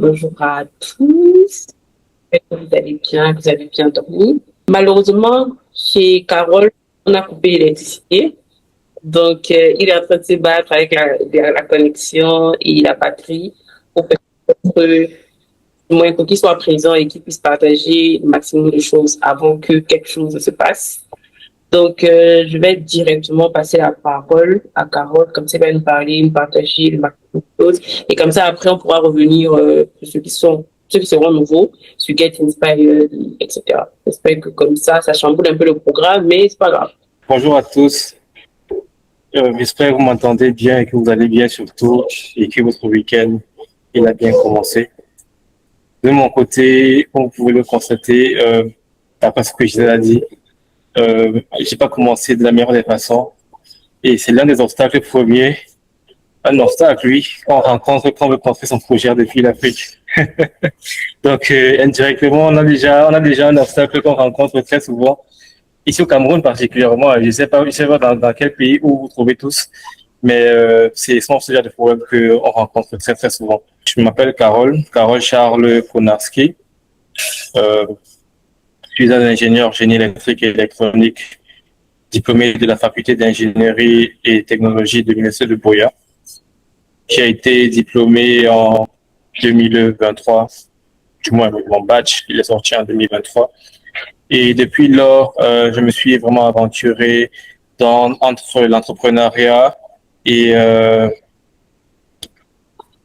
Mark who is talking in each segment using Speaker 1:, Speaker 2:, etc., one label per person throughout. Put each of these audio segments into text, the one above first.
Speaker 1: Bonjour à tous. J'espère que vous allez bien, que vous avez bien dormi. Malheureusement, chez Carole, on a coupé l'électricité. Donc, il est en train de se battre avec la connexion et la batterie pour que, du moins, pour qu'il soit présent et qu'il puisse partager le maximum de choses avant que quelque chose se passe. Donc, je vais directement passer la parole à Carole, comme ça, elle va nous parler, nous partager le maximum de choses. Et comme ça, après, on pourra revenir sur ceux qui seront nouveaux, sur Get Inspired, etc. J'espère que comme ça chamboule un peu le programme, mais c'est pas grave.
Speaker 2: Bonjour à tous. J'espère que vous m'entendez bien et que vous allez bien surtout et que votre week-end il a bien commencé. De mon côté, comme vous pouvez le constater, d'après ce que je vous ai dit, j'ai pas commencé de la meilleure des façons et c'est l'un des obstacles premiers. Un obstacle, oui, qu'on rencontre quand on veut construire son projet depuis l'Afrique. Donc, indirectement, on a déjà un obstacle qu'on rencontre très souvent. Ici au Cameroun particulièrement, je sais pas dans quel pays où vous trouvez tous, mais c'est souvent ce genre de problème qu'on rencontre très très souvent. Je m'appelle Carole Charles Konarski. Je suis un ingénieur génie électrique et électronique, diplômé de la faculté d'ingénierie et technologie de l'Université de Boya. J'ai été diplômé en 2023, du moins mon batch, il est sorti en 2023. Et depuis lors, je me suis vraiment aventuré entre l'entrepreneuriat et, euh,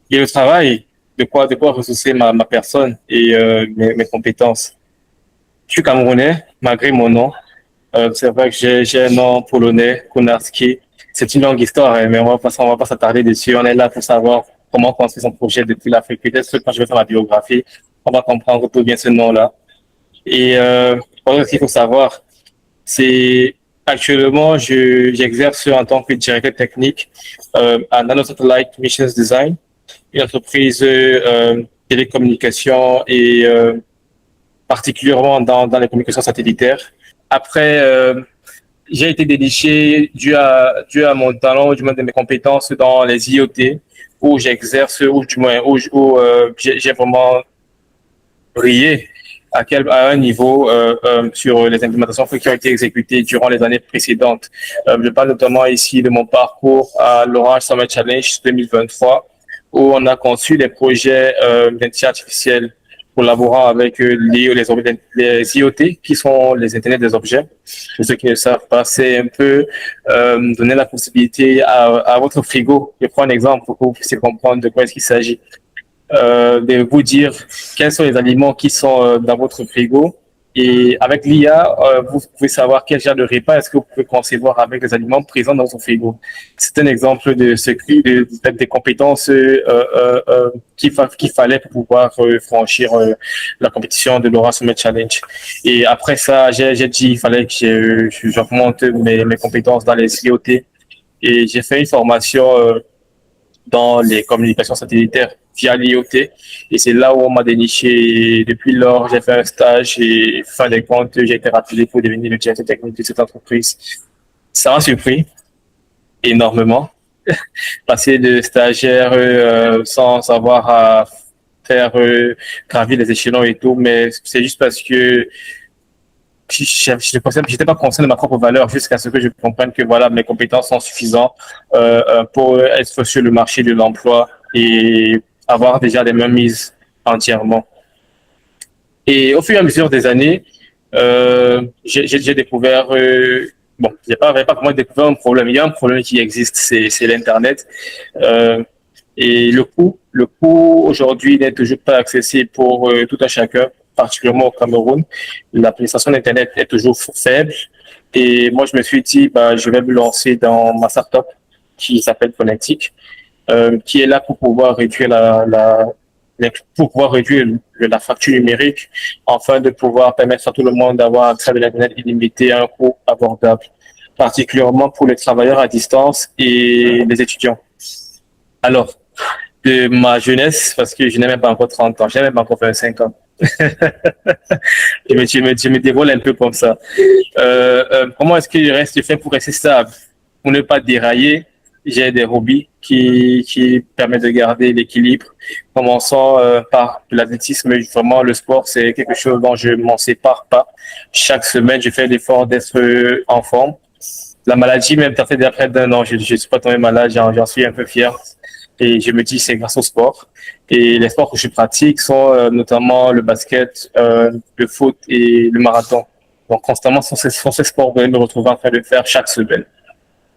Speaker 2: et le travail, de quoi ressourcer ma personne et mes compétences. Je suis camerounais, malgré mon nom. C'est vrai que j'ai un nom polonais, Konarski. C'est une longue histoire, hein, mais on va pas s'attarder dessus. On est là pour savoir comment construire son projet depuis l'Afrique. Peut-être que quand je vais faire ma biographie, on va comprendre d'où vient ce nom-là. Et ce qu'il faut savoir, c'est actuellement, j'exerce en tant que directeur technique à Nanosatellite Missions Design, une entreprise télécommunications et particulièrement dans les communications satellitaires. Après, j'ai été déniché dû à mon talent, du moins de mes compétences dans les IoT, où j'exerce, ou du moins où j'ai vraiment brillé à un niveau sur les implémentations qui ont été exécutées durant les années précédentes. Je parle notamment ici de mon parcours à l'Orange Summer Challenge 2023, où on a conçu des projets d'intelligence artificielle collaborant avec les IoT, qui sont les Internet des objets. Pour ceux qui ne savent pas, c'est un peu donner la possibilité à votre frigo. Je prends un exemple pour que vous puissiez comprendre de quoi est-ce qu'il s'agit. De vous dire quels sont les aliments qui sont dans votre frigo. Et avec l'IA, vous pouvez savoir quel genre de repas est-ce que vous pouvez concevoir avec les aliments présents dans votre frigo. C'est un exemple de ce des compétences qu'il fallait pour pouvoir franchir la compétition de l'Aura Summit Challenge. Et après ça, j'ai dit il fallait que j'augmente mes compétences dans les IoT. Et j'ai fait une formation dans les communications satellitaires via l'IoT. Et c'est là où on m'a déniché. Depuis lors, j'ai fait un stage et fin des comptes, j'ai été rappelé pour devenir le directeur technique de cette entreprise. Ça m'a surpris énormément. Passer de stagiaire sans savoir à faire gravir les échelons et tout, mais c'est juste parce que j'étais pas conscient de ma propre valeur jusqu'à ce que je comprenne que voilà, mes compétences sont suffisantes pour être sur le marché de l'emploi et avoir déjà les mains mises entièrement. Et au fur et à mesure des années, j'ai découvert, bon, j'ai pas vraiment découvert un problème. Il y a un problème qui existe, c'est l'Internet. Euh, et le coût aujourd'hui n'est toujours pas accessible pour tout un chacun, particulièrement au Cameroun. La prestation d'Internet est toujours faible. Et moi, je me suis dit, bah, je vais me lancer dans ma startup qui s'appelle Connectic, qui est là pour pouvoir réduire pour pouvoir réduire la facture numérique, afin de pouvoir permettre à tout le monde d'avoir accès à de l'Internet illimité à un coût abordable, particulièrement pour les travailleurs à distance et les étudiants. Alors, de ma jeunesse, parce que je n'ai même pas encore 30 ans, je n'ai même pas encore 25 ans. Je me dévoile un peu comme ça. Comment est-ce que je fais pour rester stable? Pour ne pas dérailler, j'ai des hobbies qui permet de garder l'équilibre. Commençant par l'athlétisme, vraiment le sport, c'est quelque chose dont je m'en sépare pas. Chaque semaine, je fais l'effort d'être en forme. La maladie, même ça fait près d'un an, je ne suis pas tombé malade, j'en suis un peu fier. Et je me dis, c'est grâce au sport. Et les sports que je pratique sont notamment le basket, le foot et le marathon. Donc, constamment, sont ces sports que je me retrouve en train de faire chaque semaine.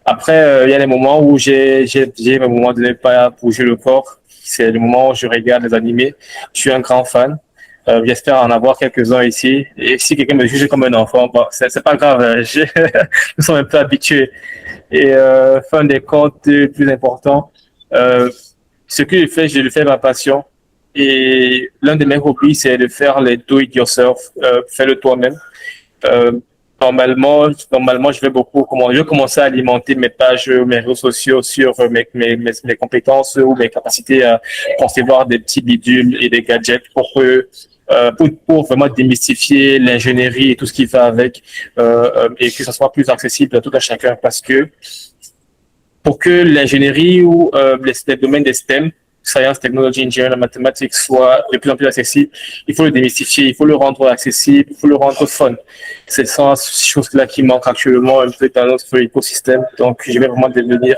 Speaker 2: Après, il y a des moments où j'ai mes moments de ne pas bouger le corps. C'est le moment où je regarde les animés. Je suis un grand fan. J'espère en avoir quelques-uns ici. Et si quelqu'un me juge comme un enfant, bon, c'est pas grave. Nous sommes un peu habitués. Et fin des comptes, le plus important, ce que je le fais ma passion. Et l'un de mes hobbies, c'est de faire les do-it-yourself, fais-le toi-même. Euh, normalement, je vais commencer à alimenter mes pages, mes réseaux sociaux sur mes compétences ou mes capacités à concevoir des petits bidules et des gadgets pour vraiment démystifier l'ingénierie et tout ce qui va avec, et que ça soit plus accessible à tout à chacun, parce que pour que l'ingénierie ou les domaines des STEM, science, technology, engineering, mathématiques, soit de plus en plus accessible, il faut le démystifier, il faut le rendre accessible, il faut le rendre fun. C'est ça, ces choses-là qui manquent actuellement un peu dans notre écosystème. Donc, je vais vraiment devenir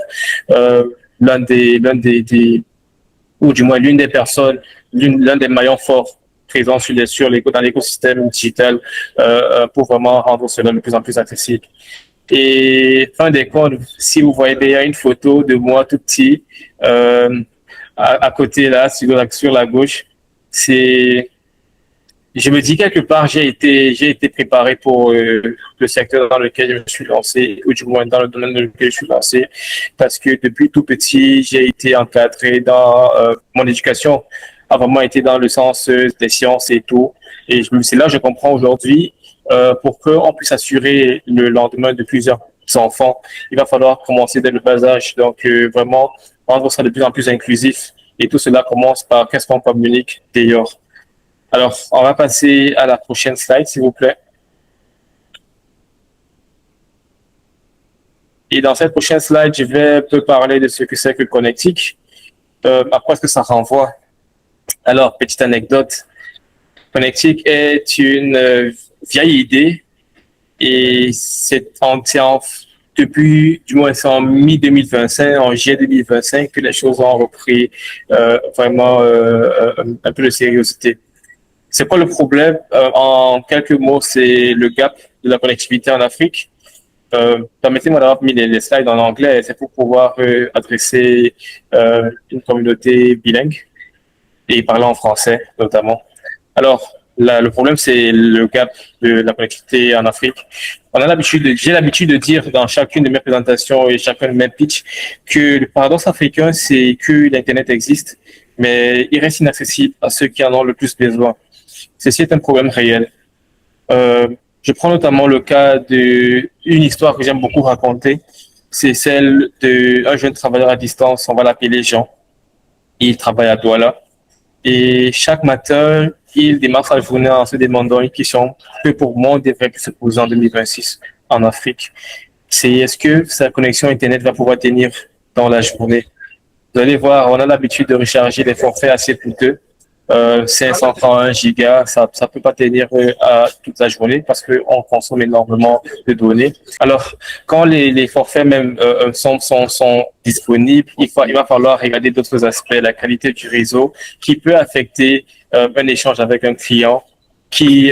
Speaker 2: ou du moins l'une des personnes, l'un des maillons forts présents dans l'écosystème digital pour vraiment rendre cela de plus en plus accessible. Et fin des comptes, si vous voyez bien une photo de moi tout petit, à côté là, sur la gauche, je me dis quelque part, j'ai été préparé pour le secteur dans lequel je me suis lancé, ou du moins dans le domaine dans lequel je suis lancé, parce que depuis tout petit, j'ai été encadré dans mon éducation a vraiment été dans le sens des sciences et tout. Et c'est là que je comprends aujourd'hui, pour qu'on puisse assurer le lendemain de plusieurs enfants, il va falloir commencer dès le bas âge. Donc vraiment rendre ça de plus en plus inclusif. Et tout cela commence par qu'est-ce qu'on communique d'ailleurs. Alors, on va passer à la prochaine slide, s'il vous plaît. Et dans cette prochaine slide, je vais un peu parler de ce que c'est que Connectic. À quoi est-ce que ça renvoie? Alors, petite anecdote. Connectic est une vieille idée et depuis, du moins, c'est en mi-2025, en juillet 2025, que les choses ont repris vraiment un peu de sérieuxité. C'est quoi le problème? En quelques mots, c'est le gap de la connectivité en Afrique. Permettez-moi d'avoir mis les slides en anglais, c'est pour pouvoir adresser une communauté bilingue et parler en français notamment. Alors, le problème, c'est le gap de la connectivité en Afrique. J'ai l'habitude de dire dans chacune de mes présentations et chacun de mes pitchs que le paradoxe africain, c'est que l'Internet existe, mais il reste inaccessible à ceux qui en ont le plus besoin. Ceci est un problème réel. Je prends notamment le cas d'une histoire que j'aime beaucoup raconter. C'est celle d'un jeune travailleur à distance, on va l'appeler Jean. Il travaille à Douala. Et chaque matin, il démarre sa journée en se demandant une question que pour moi, on devrait se poser en 2026 en Afrique. C'est est-ce que sa connexion Internet va pouvoir tenir dans la journée? Vous allez voir, on a l'habitude de recharger des forfaits assez coûteux. 531 gigas, ça peut pas tenir à toute la journée parce que on consomme énormément de données. Alors, quand les forfaits même sont disponibles, il va falloir regarder d'autres aspects, la qualité du réseau, qui peut affecter un échange avec un client, qui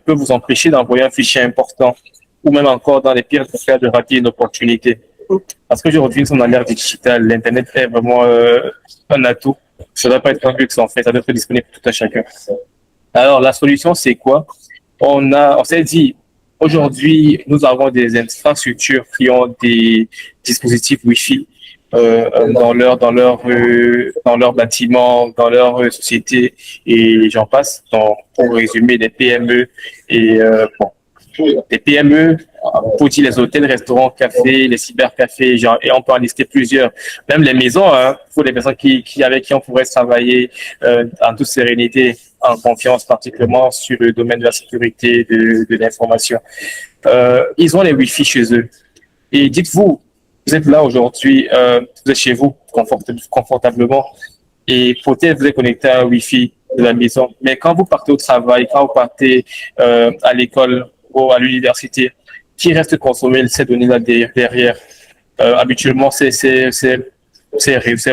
Speaker 2: peut vous empêcher d'envoyer un fichier important, ou même encore dans les pires cas de rater une opportunité. Parce qu'aujourd'hui, nous sommes dans l'ère digitale, l'Internet est vraiment un atout. Ça ne doit pas être un luxe en fait, ça doit être disponible pour tout à chacun. Alors la solution c'est quoi? On s'est dit aujourd'hui nous avons des infrastructures qui ont des dispositifs Wi-Fi dans leur bâtiment, dans leur société et j'en passe. Donc, pour résumer, des PME et des PME, pour dire les hôtels, restaurants, cafés, les cybercafés, et on peut en lister plusieurs. Même les maisons, hein, pour les personnes avec qui on pourrait travailler en toute sérénité, en confiance, particulièrement sur le domaine de la sécurité de l'information. Ils ont les Wi-Fi chez eux. Et dites-vous, vous êtes là aujourd'hui, vous êtes chez vous, confortablement. Et peut-être vous êtes connecté à un Wi-Fi de la maison. Mais quand vous partez au travail, quand vous partez à l'école ou à l'université, qui reste consommer ces données-là derrière? Habituellement, ces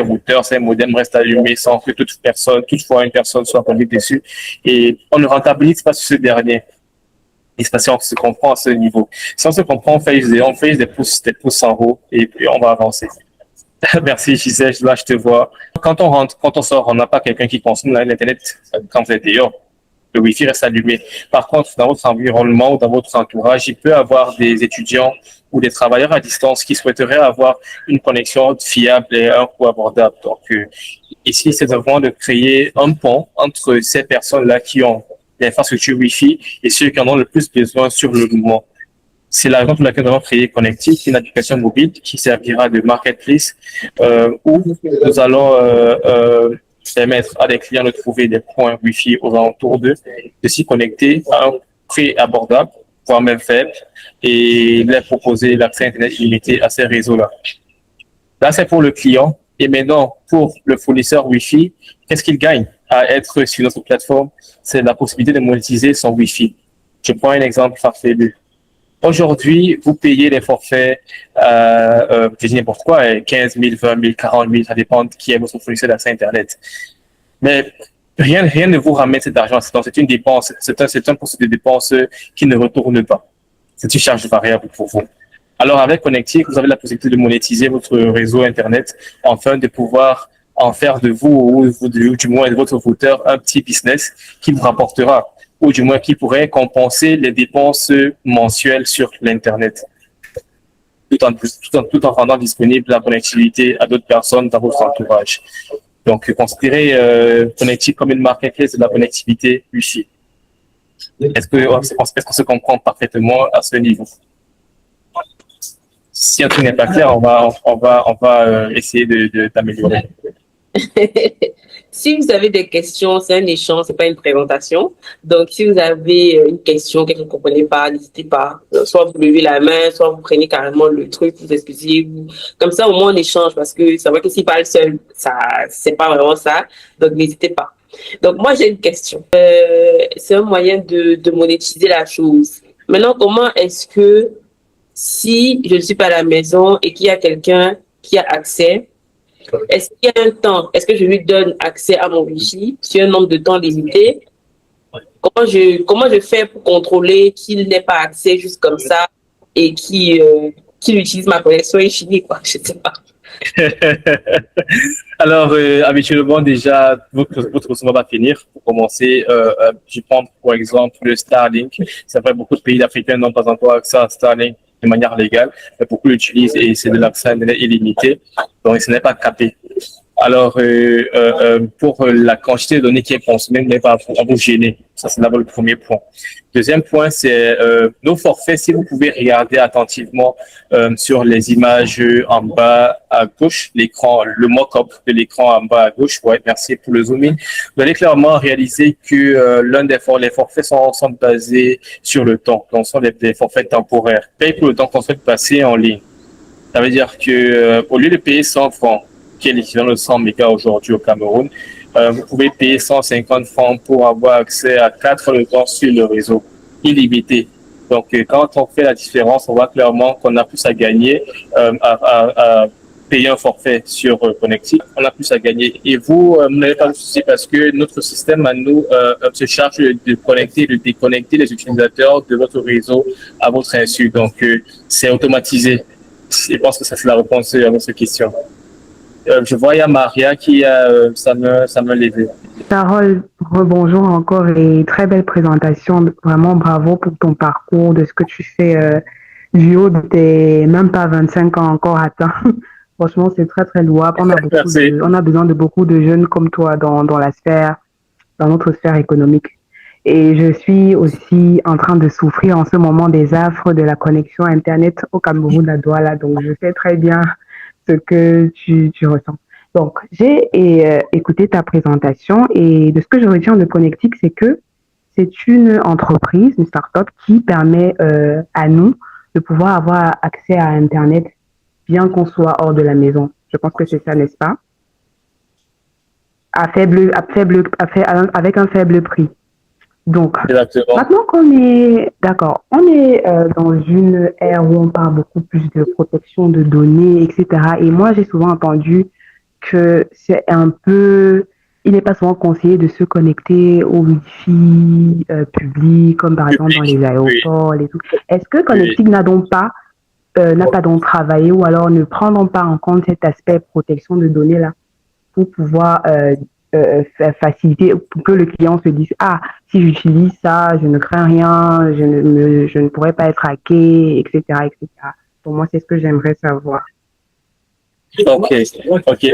Speaker 2: routeurs, ces modems restent allumés sans que toutefois une personne soit connectée dessus. Et on ne rentabilise pas sur ce dernier. Et c'est parce qu'on se comprend à ce niveau. Si on se comprend, on fait des pouces en haut et puis on va avancer. Merci Gisèle, là je te vois. Quand on rentre, quand on sort, on n'a pas quelqu'un qui consomme l'Internet quand vous êtes dehors. Le Wi-Fi reste allumé. Par contre, dans votre environnement ou dans votre entourage, il peut y avoir des étudiants ou des travailleurs à distance qui souhaiteraient avoir une connexion fiable et un coût abordable. Donc, ici, c'est vraiment de créer un pont entre ces personnes-là qui ont l'infrastructure Wi-Fi et ceux qui en ont le plus besoin sur le moment. C'est la raison pour laquelle nous avons créé Connectic, une application mobile qui servira de marketplace où nous allons permettre à des clients de trouver des points Wi-Fi aux alentours d'eux, de s'y connecter à un prix abordable, voire même faible, et leur proposer l'accès à Internet illimité à ces réseaux-là. Là, c'est pour le client. Et maintenant, pour le fournisseur Wi-Fi, qu'est-ce qu'il gagne à être sur notre plateforme? C'est la possibilité de monétiser son Wi-Fi. Je prends un exemple farfelu. Aujourd'hui, vous payez les forfaits, je dis n'importe quoi, 15 000, 20 000, 40 000, ça dépend de qui est votre fournisseur d'accès Internet. Mais rien ne vous ramène cet argent. Donc, c'est une dépense, c'est un processus de dépense qui ne retourne pas. C'est une charge variable pour vous. Alors, avec Connectic, vous avez la possibilité de monétiser votre réseau Internet afin de pouvoir en faire de vous, ou du moins de votre routeur, un petit business qui vous rapportera, ou du moins qui pourrait compenser les dépenses mensuelles sur l'Internet, tout en rendant disponible la connectivité à d'autres personnes dans votre entourage. Donc, considérez Connectic comme une marketplace de la connectivité Wi-Fi. Est-ce qu'on se comprend parfaitement à ce niveau? Si un truc n'est pas clair, on va essayer d'améliorer.
Speaker 1: Si vous avez des questions, c'est un échange, c'est pas une présentation. Donc, si vous avez une question que vous ne comprenez pas, n'hésitez pas. Soit vous levez la main, soit vous prenez carrément le truc, vous expliquez. Comme ça, au moins, on échange parce que c'est vrai que s'il parle seul, ça, c'est pas vraiment ça. Donc, n'hésitez pas. Donc, moi, j'ai une question. C'est un moyen de monétiser la chose. Maintenant, comment est-ce que si je ne suis pas à la maison et qu'il y a quelqu'un qui a accès, est-ce qu'il y a un temps? Est-ce que je lui donne accès à mon Wi-Fi sur un nombre de temps limité? Comment je fais pour contrôler qu'il n'ait pas accès juste comme ça et qu'il utilise ma connexion infinie, quoi? Je sais pas.
Speaker 2: Alors, habituellement, déjà, votre recevoir va finir. Pour commencer, je prends pour exemple le Starlink. C'est vrai, beaucoup de pays africains n'ont pas encore accès à Starlink de manière légale, mais beaucoup l'utilisent et c'est de l'accès illimité. Donc, ce n'est pas capé. Alors, pour la quantité de données qui est consommée, vous n'avez pas à vous gêner. Ça, c'est d'abord le premier point. Deuxième point, c'est nos forfaits. Si vous pouvez regarder attentivement sur les images en bas à gauche, l'écran, le mock-up de l'écran en bas à gauche. Ouais, merci pour le zoom in. Vous allez clairement réaliser que les forfaits sont basés sur le temps. Donc, ce sont des forfaits temporaires. Paye pour le temps qu'on souhaite passer en ligne. Ça veut dire que au lieu de payer 100 francs, qui est l'équivalent de 100 mégas aujourd'hui au Cameroun, vous pouvez payer 150 francs pour avoir accès à 4 heures de temps sur le réseau, illimité. Donc, quand on fait la différence, on voit clairement qu'on a plus à gagner à payer un forfait sur Connectic. On a plus à gagner. Et vous n'avez pas de souci parce que notre système à nous se charge de connecter et de déconnecter les utilisateurs de votre réseau à votre insu. Donc, c'est automatisé. Je pense que ça, c'est la réponse à votre question. Je vois, il y a Maria qui a sa main levée.
Speaker 3: Carole, rebonjour encore et très belle présentation. Vraiment bravo pour ton parcours, de ce que tu fais du haut de tes même pas 25 ans encore atteints. Franchement, c'est très très louable. On a besoin de beaucoup de jeunes comme toi dans notre sphère économique. Et je suis aussi en train de souffrir en ce moment des affres de la connexion Internet au Cameroun à Douala. Donc, je sais très bien ce que tu ressens. Donc, j'ai écouté ta présentation et de ce que je retiens de Connectic, c'est que c'est une entreprise, une start-up qui permet à nous de pouvoir avoir accès à Internet bien qu'on soit hors de la maison. Je pense que c'est ça, n'est-ce pas? Avec un faible prix. Donc,
Speaker 2: Exactement.
Speaker 3: maintenant qu'on est d'accord, on est dans une ère où on parle beaucoup plus de protection de données, etc. Et moi, j'ai souvent entendu que c'est un peu, il n'est pas souvent conseillé de se connecter au Wi-Fi public, comme par exemple dans
Speaker 2: Public.
Speaker 3: les
Speaker 2: Oui,
Speaker 3: aéroports et tout. Est-ce que
Speaker 2: oui.
Speaker 3: Connectic n'a pas donc travaillé ou alors ne prend pas en compte cet aspect protection de données là pour pouvoir faciliter, pour que le client se dise, ah, si j'utilise ça, je ne crains rien, je ne pourrais pas être hacké, etc., etc. Pour moi, c'est ce que j'aimerais savoir.
Speaker 2: Ok, ok.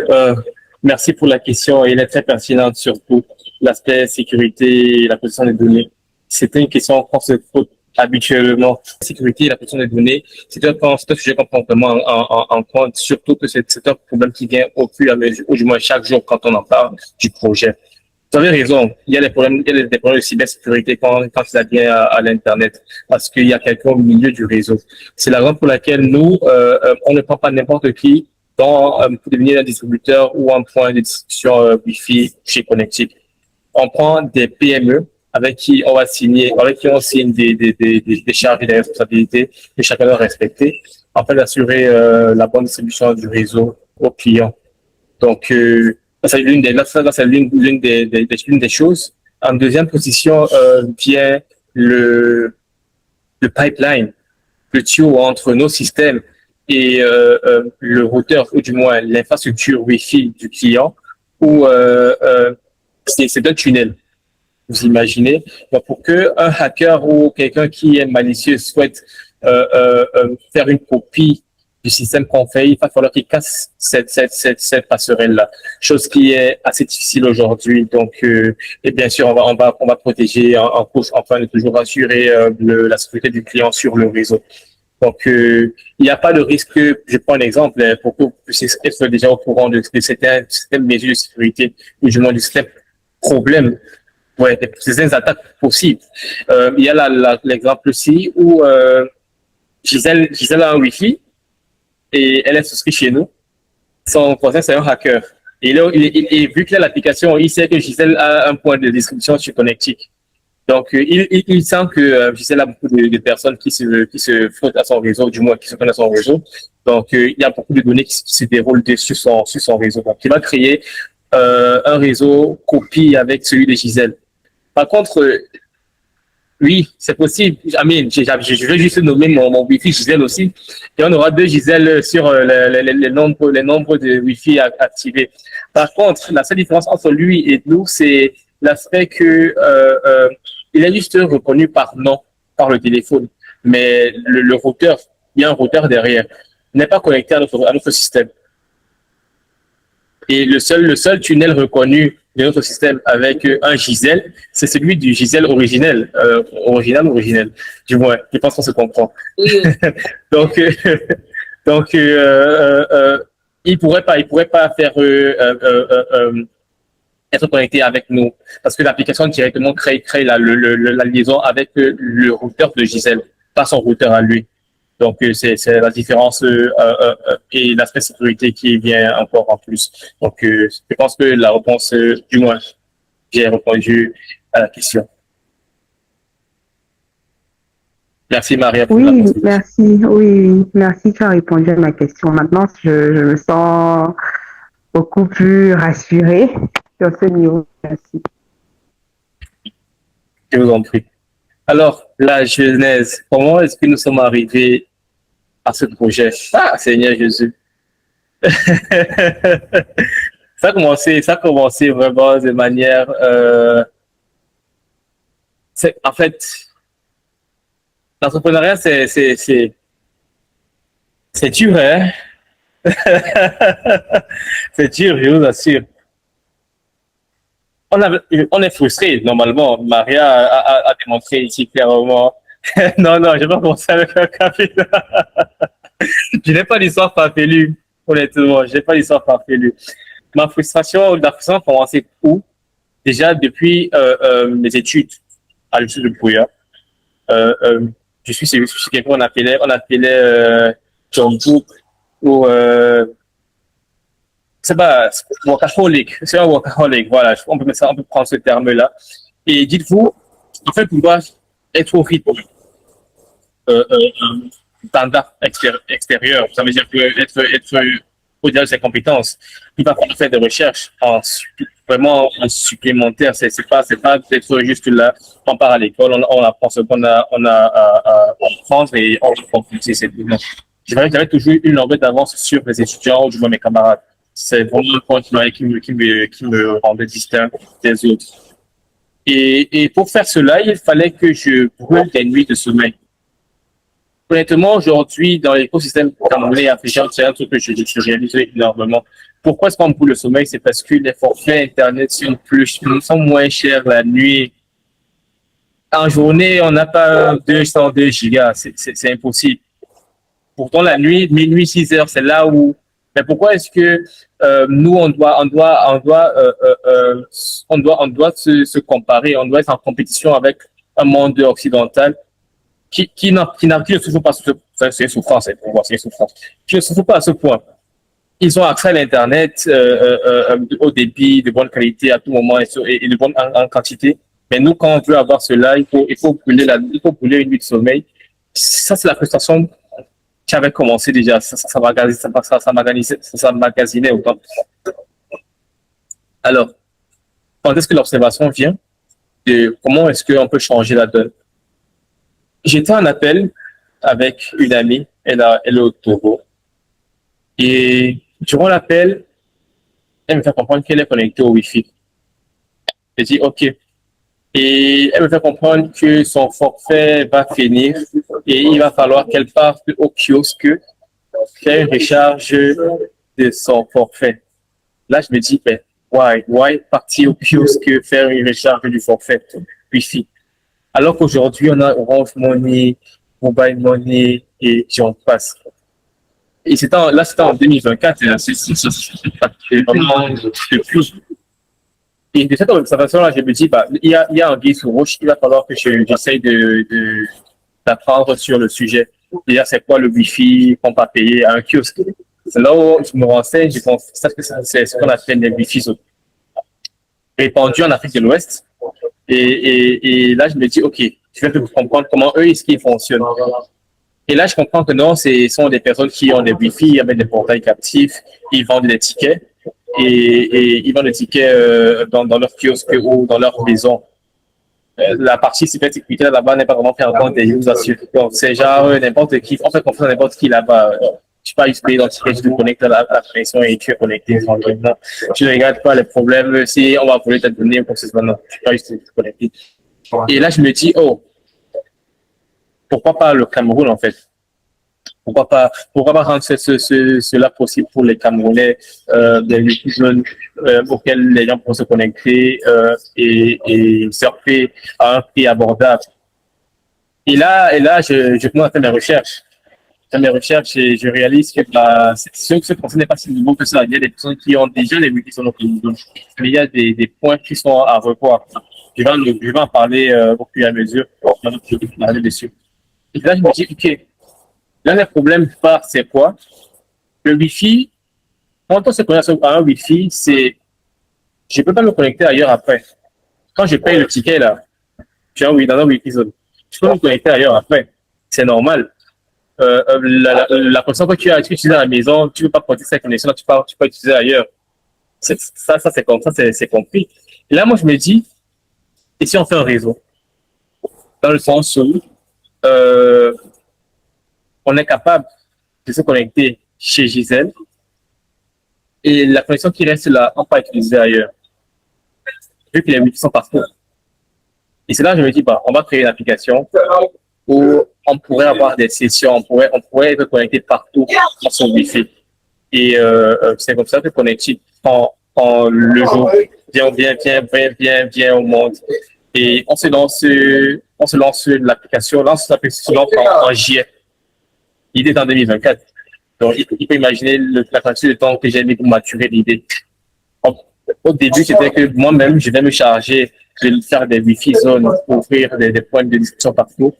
Speaker 2: Merci pour la question. Elle est très pertinente, surtout l'aspect sécurité et la protection des données. C'était une question qu'on se pose habituellement. La sécurité et la protection des données, c'est un sujet qu'on prend vraiment en compte, surtout que c'est un problème qui vient au fur et à mesure, ou du moins chaque jour quand on en parle du projet. Vous avez raison. Il y a des problèmes, il y a des problèmes de cybersécurité quand ça vient à l'Internet, parce qu'il y a quelqu'un au milieu du réseau. C'est la raison pour laquelle nous, on ne prend pas n'importe qui pour devenir un distributeur ou un point de distribution Wi-Fi chez Connectic. On prend des PME avec qui on signe des charges et des responsabilités que chacun doit respecter afin d'assurer la bonne distribution du réseau aux clients. Donc, c'est l'une des choses. En deuxième position vient le pipeline, le tuyau entre nos systèmes et le routeur, ou du moins l'infrastructure Wi-Fi du client, où c'est un tunnel. Vous imaginez? Donc, pour que un hacker ou quelqu'un qui est malicieux souhaite faire une copie du système qu'on fait, il va falloir qu'il casse cette passerelle-là, chose qui est assez difficile aujourd'hui. Donc, et bien sûr, on va protéger en course, enfin, de toujours assurer la sécurité du client sur le réseau. Donc, il n'y a pas de risque. Je prends un exemple pour que vous puissiez être déjà au courant de certaines mesures de sécurité, ou du moins de certains problèmes, ouais, certaines attaques possibles. Il y a l'exemple-ci où Gisèle a un Wi-Fi et elle est souscrite chez nous. Son voisin, c'est un hacker. Et vu qu'il a l'application, il sait que Gisèle a un point de distribution sur Connectic. Donc, il sent que Gisèle a beaucoup de personnes qui se frottent à son réseau, du moins qui se connaissent à son réseau. Donc, il y a beaucoup de données qui se déroulent sur son réseau. Donc, il va créer un réseau copie avec celui de Gisèle. Par contre, oui, c'est possible. Amine, je vais juste nommer mon Wi-Fi Gisèle aussi. Et on aura deux Gisèle sur les nombres de Wi-Fi activés. Par contre, la seule différence entre lui et nous, c'est l'aspect que il est juste reconnu par nom, par le téléphone. Mais le routeur, il y a un routeur derrière, n'est pas connecté à notre système. Et le seul tunnel reconnu de notre système avec un Gisèle, c'est celui du Gisèle original. Du moins, je pense qu'on se comprend.
Speaker 1: Oui.
Speaker 2: donc, donc il pourrait pas faire être connecté avec nous parce que l'application directement crée la liaison avec le routeur de Gisèle, pas son routeur à lui. Donc, c'est la différence et l'aspect sécurité qui vient encore en plus. Donc, je pense que la réponse, du moins, j'ai répondu à la question. Merci, Maria, pour la
Speaker 3: Oui,
Speaker 2: contribution.
Speaker 3: merci. Oui, merci, tu as répondu à ma question. Maintenant, je me sens beaucoup plus rassurée sur ce niveau. Merci.
Speaker 2: Je vous en prie. Alors, la genèse, comment est-ce que nous sommes arrivés à ce projet? Ah, Seigneur Jésus. Ça a commencé vraiment de manière... en fait, l'entrepreneuriat, c'est dur, hein? C'est dur, je vous assure. On est frustré, normalement. Maria a démontré ici clairement. Non, non, je vais pas commencer avec un café. Je n'ai pas d'histoire farfelue, honnêtement. Je n'ai pas d'histoire farfelue. La frustration a commencé où? Déjà depuis mes études à l'Institut de Brouillard. Je suis quelqu'un qu'on appelait John Book ou c'est pas workaholic, c'est un workaholic, voilà, on peut mettre ça, on peut prendre ce terme-là. Et dites-vous, en fait, pouvoir être au rythme standard extérieur, ça veut dire que être au-delà de ses compétences, il va falloir faire des recherches vraiment en supplémentaire. C'est pas d'être juste là, on part à l'école, on apprend ce qu'on a, à apprendre et on concrétise cette vie. J'avais toujours une longueur d'avance sur les étudiants ou du moins mes camarades. C'est vraiment un point qui me rendait distinct des autres. Et pour faire cela, il fallait que je brûle des nuits de sommeil. Honnêtement, aujourd'hui, dans l'écosystème camerounais et africain, c'est un truc que je réalise énormément. Pourquoi est-ce qu'on brûle le sommeil? C'est parce que les forfaits Internet sont moins chers la nuit. En journée, on n'a pas 202 gigas. C'est impossible. Pourtant, la nuit, minuit, 6 heures, c'est là où. Mais pourquoi est-ce que nous, on doit se comparer, on doit être en compétition avec un monde occidental qui ne souffre pas, c'est une souffrance, c'est une souffrance, qui ne souffre pas à ce point. Ils ont accès à l'Internet au débit de bonne qualité à tout moment et de bonne en quantité. Mais nous, quand on veut avoir cela, il faut brûler une nuit de sommeil. Ça, c'est la frustration qui avait commencé déjà. Ça magasinait autant. Alors, quand est-ce que l'observation vient? Et comment est-ce qu'on peut changer la donne? J'étais en appel avec une amie, elle est au Togo. Et durant l'appel, elle me fait comprendre qu'elle est connectée au Wi-Fi. Je dis OK. Et elle me fait comprendre que son forfait va finir et il va falloir qu'elle parte au kiosque faire une recharge de son forfait. Là, je me dis, ben, why partir au kiosque faire une recharge du forfait Wi-Fi? Alors qu'aujourd'hui, on a Orange Money, Mobile Money et j'en passe. Et c'était en 2024, c'est vraiment le plus. Et de cette observation-là, je me dis, bah, il y a un guide sous roche, il va falloir que j'essaye d'apprendre sur le sujet. Déjà, c'est quoi le Wi-Fi qu'on va payer à un kiosque? C'est là où je me renseigne, je pense que c'est ce qu'on appelle les Wi-Fi répandus en Afrique de l'Ouest. Et là, je me dis, OK, je vais comprendre comment eux, est-ce qu'ils fonctionnent. Et là, je comprends que non, ce sont des personnes qui ont des Wi-Fi avec des portails captifs, ils vendent des tickets et ils vendent des tickets dans leur kiosque ou dans leur maison. La partie cybersécurité là-bas n'est pas vraiment prise en compte et je vous assure. Donc, c'est genre n'importe qui, on fait confiance à n'importe qui là-bas. Tu peux juste payer ton ticket, tu te connectes à la connexion et tu es connecté tranquillement. Tu ne regardes pas les problèmes si on va voler ta donnée ou quoi que ce soit. Non, tu peux juste te connecter. Et là, je me dis, oh, pourquoi pas le Cameroun en fait? Pourquoi pas rendre cela possible pour les Camerounais, des zones auxquelles les gens pourront se connecter et surfer à un prix abordable. Et là, je commence à faire mes recherches. Et je réalise que ce conseil n'est pas si nouveau que ça. Il y a des personnes qui ont déjà les multis sur notre Cameroun. Mais il y a des points qui sont à revoir. Je vais en parler au fur et à mesure. Je vais parler dessus. Et là, je me dis, OK. Là, le problème phare, c'est quoi? Le Wi-Fi, quand on se connecte à un Wi-Fi, je ne peux pas me connecter ailleurs après. Quand je paye le ticket, là, je suis dans un Wi-Fi zone. Je peux me connecter ailleurs après. C'est normal. La connexion que tu as utilisée à la maison, tu ne peux pas porter cette connexion, tu peux utiliser ailleurs. Ça, c'est comme ça, c'est compris. Et là, moi, je me dis, et si on fait un réseau? Dans le sens où, on est capable de se connecter chez Gisèle et la connexion qui reste là, on peut utiliser ailleurs. Vu que les wifi sont partout. Et c'est là que je me dis, bah, on va créer une application où on pourrait avoir des sessions, on pourrait être connecté partout dans son Wi-Fi. Et c'est comme ça que Connected prend le jour, vient au monde. Et on se lance l'application, en juillet. L'idée est en 2024. Donc, il peut imaginer la quantité de temps que j'ai mis pour maturer l'idée. Au début, c'était que moi-même, je vais me charger de faire des Wi-Fi zones, ouvrir des points de discussion partout.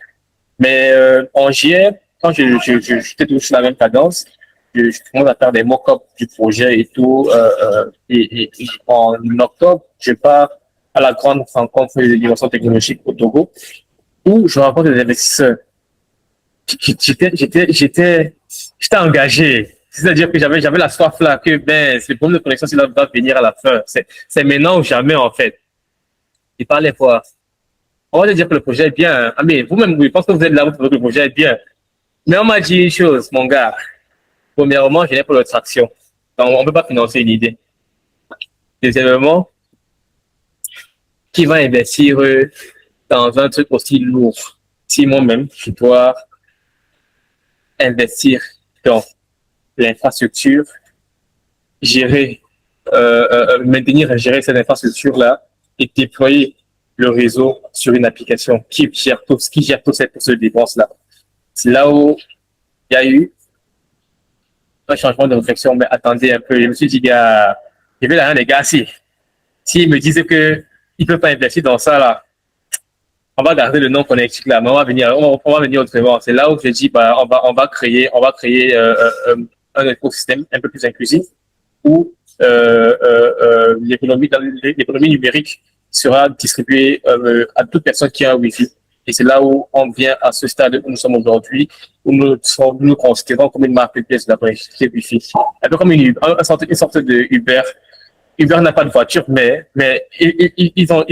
Speaker 2: Mais en juillet, quand j'étais toujours sur la même cadence, je commence à faire des mock-ups du projet et tout. Et en octobre, je pars à la grande rencontre de l'innovation technologique au Togo, où je rencontre des investisseurs. J'étais engagé. C'est-à-dire que j'avais la soif là, que ben, c'est le problème de connexion, c'est va venir à la fin. C'est maintenant ou jamais, en fait. Il parlait quoi? On va te dire que le projet est bien. Ah, mais vous-même, je pense que vous êtes là, vous trouvez que le projet est bien. Mais on m'a dit une chose, mon gars. Premièrement, je n'ai pas de traction. Donc, on ne peut pas financer une idée. Deuxièmement, qui va investir dans un truc aussi lourd? Si moi-même, je dois investir dans l'infrastructure, gérer, maintenir et gérer cette infrastructure-là et déployer le réseau sur une application qui gère tout cette dépense-là. C'est là où il y a eu un changement de réflexion, mais attendez un peu. Je me suis dit, gars, je vais là, les gars, s'ils me disent qu'ils ne peuvent pas investir dans ça, là, on va garder le nom connectique là, mais on va venir autrement. C'est là où je dis, bah, on va créer un écosystème un peu plus inclusif où l'économie numérique sera distribuée à toute personne qui a un Wi-Fi. Et c'est là où on vient à ce stade où nous sommes aujourd'hui, où nous considérons comme une marketplace d'après Wi-Fi. Un peu comme une sorte de Uber. Uber n'a pas de voiture, mais ils sont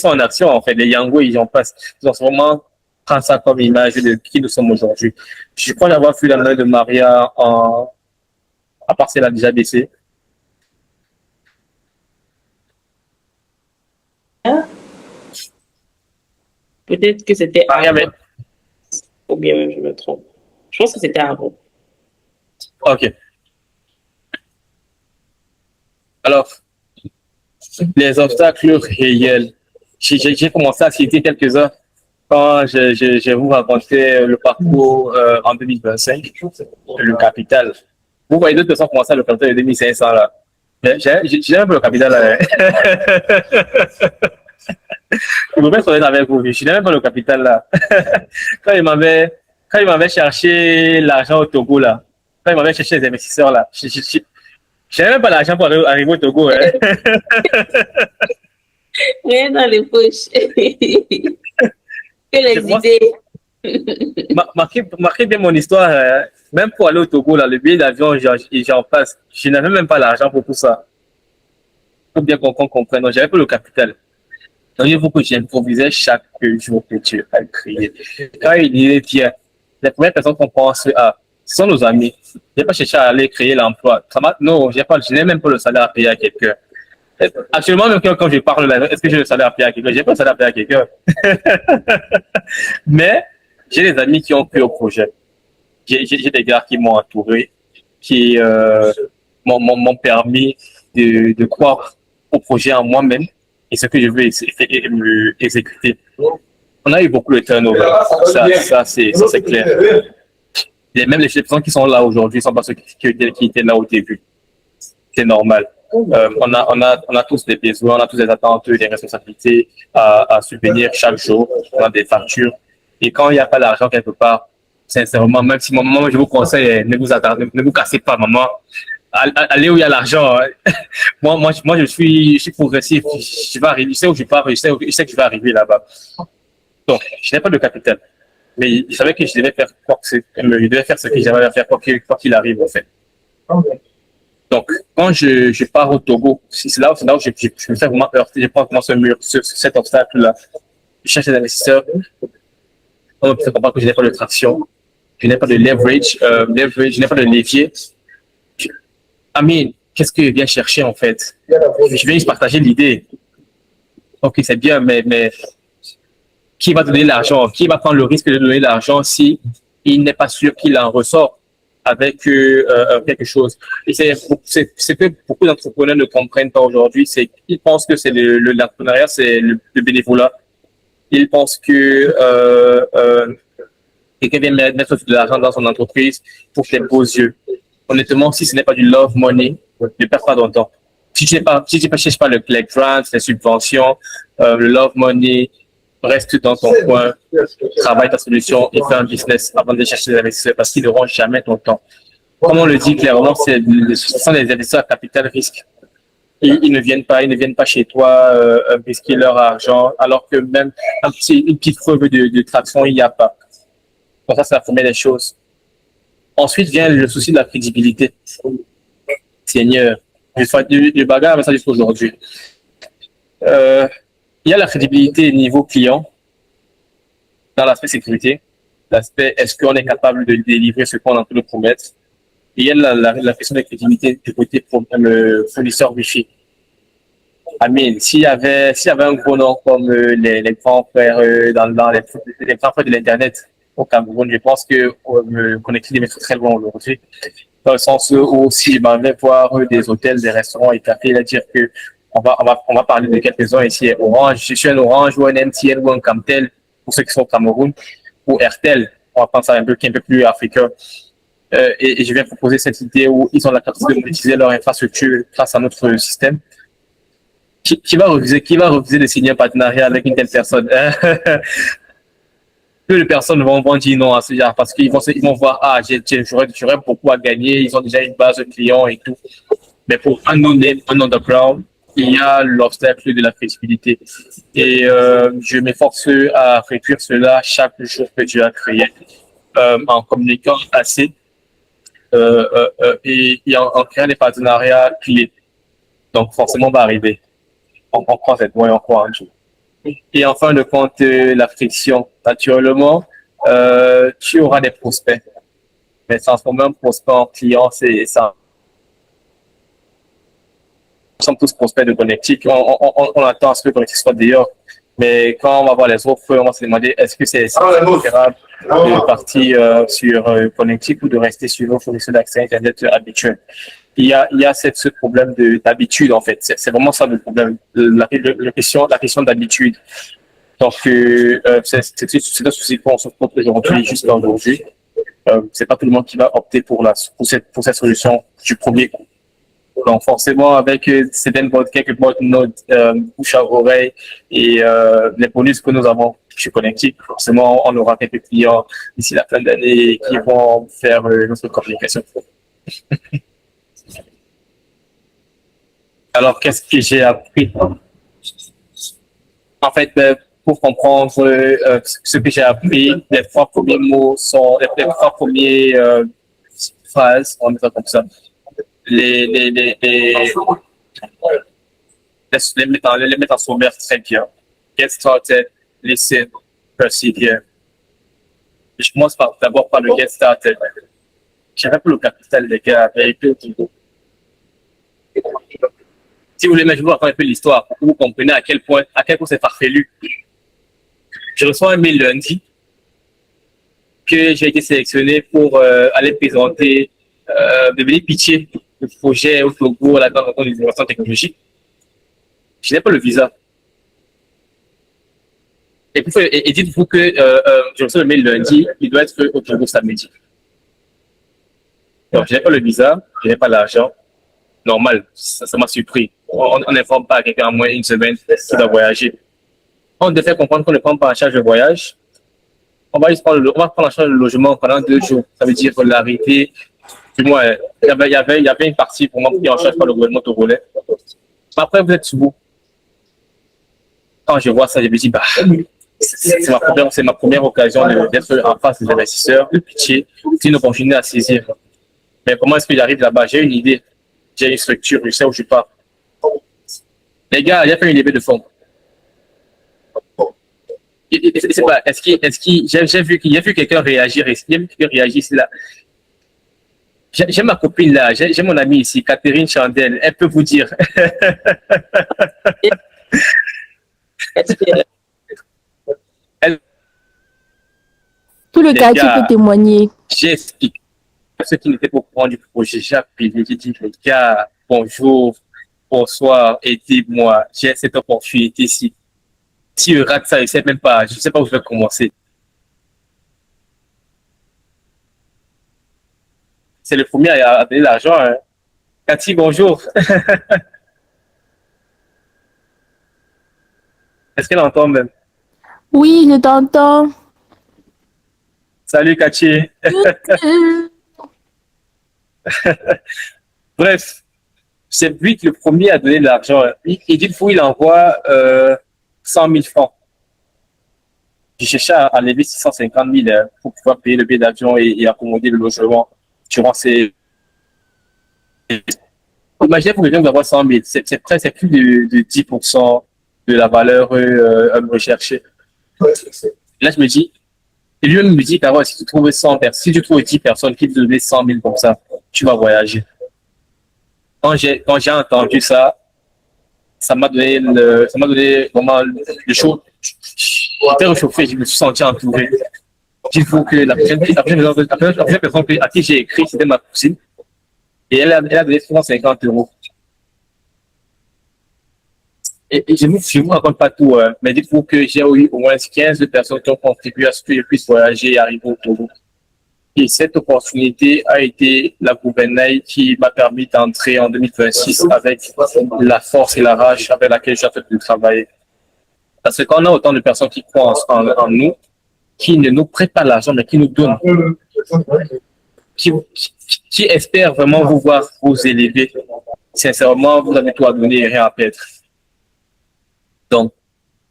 Speaker 2: en action, en fait. Les Yango, ils en passent. Ils ont vraiment prendre ça comme image de qui nous sommes aujourd'hui. Je crois avoir vu la main de Maria à part si elle a déjà baissé.
Speaker 1: Peut-être que c'était
Speaker 2: Maria, mais...
Speaker 1: Ou bien même je me trompe. Je pense que c'était avant.
Speaker 2: Ok. Alors, les obstacles réels. J'ai commencé à citer quelques-uns quand je vous racontais le parcours en 2025, le capital. Vous voyez d'autres personnes commencer à le capital de 2500 là. J'ai un peu le capital là. Je voudrais être honnête avec vous, je n'ai même pas le capital là. Quand il m'avait cherché l'argent au Togo là, quand il m'avait cherché les investisseurs là, je n'avais même pas l'argent pour arriver au Togo. Hein.
Speaker 1: Rien dans les poches. Que les idées.
Speaker 2: Marquez bien mon histoire. Hein. Même pour aller au Togo, là, le billet d'avion, j'en passe. Je n'avais même pas l'argent pour tout ça. Il faut bien qu'on comprenne. Donc, j'avais pas le capital. Donc, il faut que j'improvisais chaque jour que tu as créé. Quand il est tiens, les premières personnes qu'on pense à, ce sont nos amis. Je n'ai pas cherché à aller créer l'emploi. Non, je n'ai même pas le salaire à payer à quelqu'un. Actuellement, même quand je parle là, est-ce que j'ai le salaire à payer à quelqu'un? J'ai pas le salaire à payer à quelqu'un. Mais j'ai des amis qui ont cru au projet. J'ai des gars qui m'ont entouré, qui m'ont permis de croire au projet en moi-même et ce que je veux exécuter. On a eu beaucoup de turnover. Ça c'est clair. Et même les personnes qui sont là aujourd'hui ne sont pas ceux qui étaient là au début. C'est normal. On a tous des besoins, on a tous des attentes, des responsabilités à subvenir chaque jour. On a des factures. Et quand il n'y a pas d'argent quelque part, sincèrement, même si maman, je vous conseille, ne vous cassez pas, maman. Allez où il y a l'argent. moi, je suis progressif. Je vais arriver. Je sais où je pars. Je sais que je vais arriver là-bas. Donc, je n'ai pas de capital. Mais je savais que je devais faire ce que j'avais à faire quoi qu'il arrive, en fait. Donc, quand je pars au Togo, c'est là où je me fais vraiment heurter. Je prends vraiment cet obstacle-là. Je cherche des investisseurs. On me fait comprendre que je n'ai pas de traction. Je n'ai pas de leverage. Je n'ai pas de levier. Amine, qu'est-ce que je viens chercher, en fait? Je viens juste partager l'idée. Ok, c'est bien, mais qui va donner l'argent? Qui va prendre le risque de donner l'argent si il n'est pas sûr qu'il en ressort avec quelque chose? Et c'est que beaucoup d'entrepreneurs ne comprennent pas aujourd'hui. Ils pensent que c'est l'entrepreneuriat, c'est le bénévolat. Ils pensent que quelqu'un vient mettre de l'argent dans son entreprise pour faire beaux yeux. Honnêtement, si ce n'est pas du love money, ne perds pas ton temps. Si tu ne cherches pas les grants, les subventions, le love money, reste dans ton coin, travaille ta solution et fais un business avant de chercher des investisseurs parce qu'ils n'auront jamais ton temps. comme on le dit clairement, ce sont des investisseurs à capital risque. Ils ne viennent pas chez toi risquer leur argent, alors que même une petite preuve de traction, il n'y a pas. Donc ça, c'est la première des choses. Ensuite vient le souci de la crédibilité. Seigneur, je bagarre avec ça jusqu'à aujourd'hui. Il y a la crédibilité niveau client dans l'aspect sécurité, l'aspect est-ce qu'on est capable de délivrer ce qu'on a envie de promettre. Et il y a la question de la crédibilité du côté fournisseur Wi-Fi. Amine, s'il y avait un gros nom comme les grands frères dans les grands frères de l'Internet au Cameroun, je pense que Connected est très loin aujourd'hui. Dans le sens où si je m'en vais voir des hôtels, des restaurants et cafés, il va dire que on va parler de quelques-uns ici. Orange, je suis un Orange ou un MTN ou un Camtel pour ceux qui sont au Cameroun, ou Airtel, on va penser à un peu qui est un peu plus africain. Et je viens proposer cette idée où ils ont la capacité de monétiser leur infrastructure grâce à notre système. Qui va refuser de signer un partenariat avec une telle personne? Peu de personnes vont dire non à ce genre parce qu'ils vont voir, j'aurais beaucoup à gagner, ils ont déjà une base de clients et tout. Mais pour un non-name, un underground, il y a l'obstacle de la crédibilité. Et je m'efforce à réduire cela chaque jour que tu as créé en communiquant assez et en créant des partenariats clés. Donc forcément, on va arriver. On prend cette voie et on croit un jour. Et en fin de compte, la friction. Naturellement, tu auras des prospects. Mais transformer un prospect en client, c'est ça. Nous sommes tous prospects de Connectic. On attend à ce que Connectic soit d'ailleurs. Mais quand on va voir les offres, on va se demander est-ce que c'est préférable de partir sur Connectic ou de rester sur nos fournisseurs d'accès Internet habituels. Il y a ce problème d'habitude, en fait. C'est vraiment ça le problème, la question d'habitude. Donc, c'est un souci qu'on se pose aujourd'hui, jusqu'à aujourd'hui. C'est pas tout le monde qui va opter pour cette solution du premier coup. Donc, forcément, avec quelques bonnes notes, bouche à oreille et les bonus que nous avons chez Connectic, forcément, on aura quelques clients d'ici la fin d'année qui vont faire notre communication. Alors, qu'est-ce que j'ai appris? En fait, pour comprendre ce que j'ai appris, les trois premiers mots sont les trois premières phrases, on va mettre ça comme ça. Les mettre en sommaire très bien. Get started, listen, persevere. Je commence d'abord par le get started. J'avais pas le capital, les gars, avec eux. Si vous voulez, je vous raconte un peu l'histoire pour que vous compreniez à quel point c'est farfelu. Je reçois un mail lundi que j'ai été sélectionné pour aller présenter, devenir pitcher le projet au Togo, la grande rencontre d'innovation technologique. Je n'ai pas le visa. Et dites-vous que je reçois le mail lundi, il doit être au Togo samedi. Donc, je n'ai pas le visa, je n'ai pas l'argent. Normal, ça m'a surpris. On n'informe pas à quelqu'un en moins une semaine qui doit voyager. On devait faire comprendre qu'on ne prend pas en charge le voyage. On va prendre en charge le logement pendant 2 jours. Ça veut dire que l'arrêté, du moins, il y avait une partie pour moi prise en charge par le gouvernement togolais. Après, vous êtes sous vous. Quand je vois ça, je me dis, c'est ma première occasion d'être en face des investisseurs, de pitcher. C'est une opportunité à saisir. Mais comment est-ce que j'arrive là-bas? J'ai une idée. J'ai une structure, je sais où je pars. Les gars, il a fait une levée de fonds. C'est pas, j'ai vu quelqu'un réagir ici. J'ai vu quelqu'un réagir ici là. J'ai ma copine là, j'ai mon amie ici, Catherine Chandel. Elle peut vous dire.
Speaker 4: Tout le quartier peut témoigner.
Speaker 2: J'explique. Ceux qui n'étaient pas au courant du projet, j'ai appelé, j'ai dit, les gars, bonjour, bonsoir, aidez-moi, j'ai cette opportunité-ci. Si je rate ça, je ne sais même pas, je ne sais pas où je vais commencer. C'est le premier à donner l'argent. Hein. Cathy, bonjour. Est-ce qu'elle entend même?
Speaker 4: Oui, je t'entends.
Speaker 2: Salut, Cathy. Bref, c'est lui le premier à donner de l'argent. Il dit qu'il envoie 100 000 francs. J'ai cherché à lever 650 000 pour pouvoir payer le billet d'avion et accommoder le logement durant ces. Imaginez pour quelqu'un d'avoir 100 000, c'est plus de 10% de la valeur recherchée. Là, je me dis, et lui-même me dit, Carole, si tu trouves 100 personnes, si tu trouves 10 personnes qui te donnent 100 000 comme ça, tu vas voyager. Quand j'ai entendu ça, ça m'a donné vraiment le chaud. J'étais réchauffé, je me suis senti entouré. Il faut que la prochaine personne à qui j'ai écrit, c'était ma cousine. Et elle a donné 150 euros. Et je ne vous raconte pas tout, mais dites-vous que j'ai eu au moins 15 personnes qui ont contribué à ce que je puisse voyager et arriver au Togo. Et cette opportunité a été la gouvernail qui m'a permis d'entrer en 2026 avec la force et la rage avec laquelle j'ai fait de travailler. Parce que quand on a autant de personnes qui croient en nous, qui ne nous prêtent pas l'argent, mais qui nous donnent, qui espèrent vraiment vous voir vous élever, sincèrement, vous avez tout à donner et rien à perdre. Donc,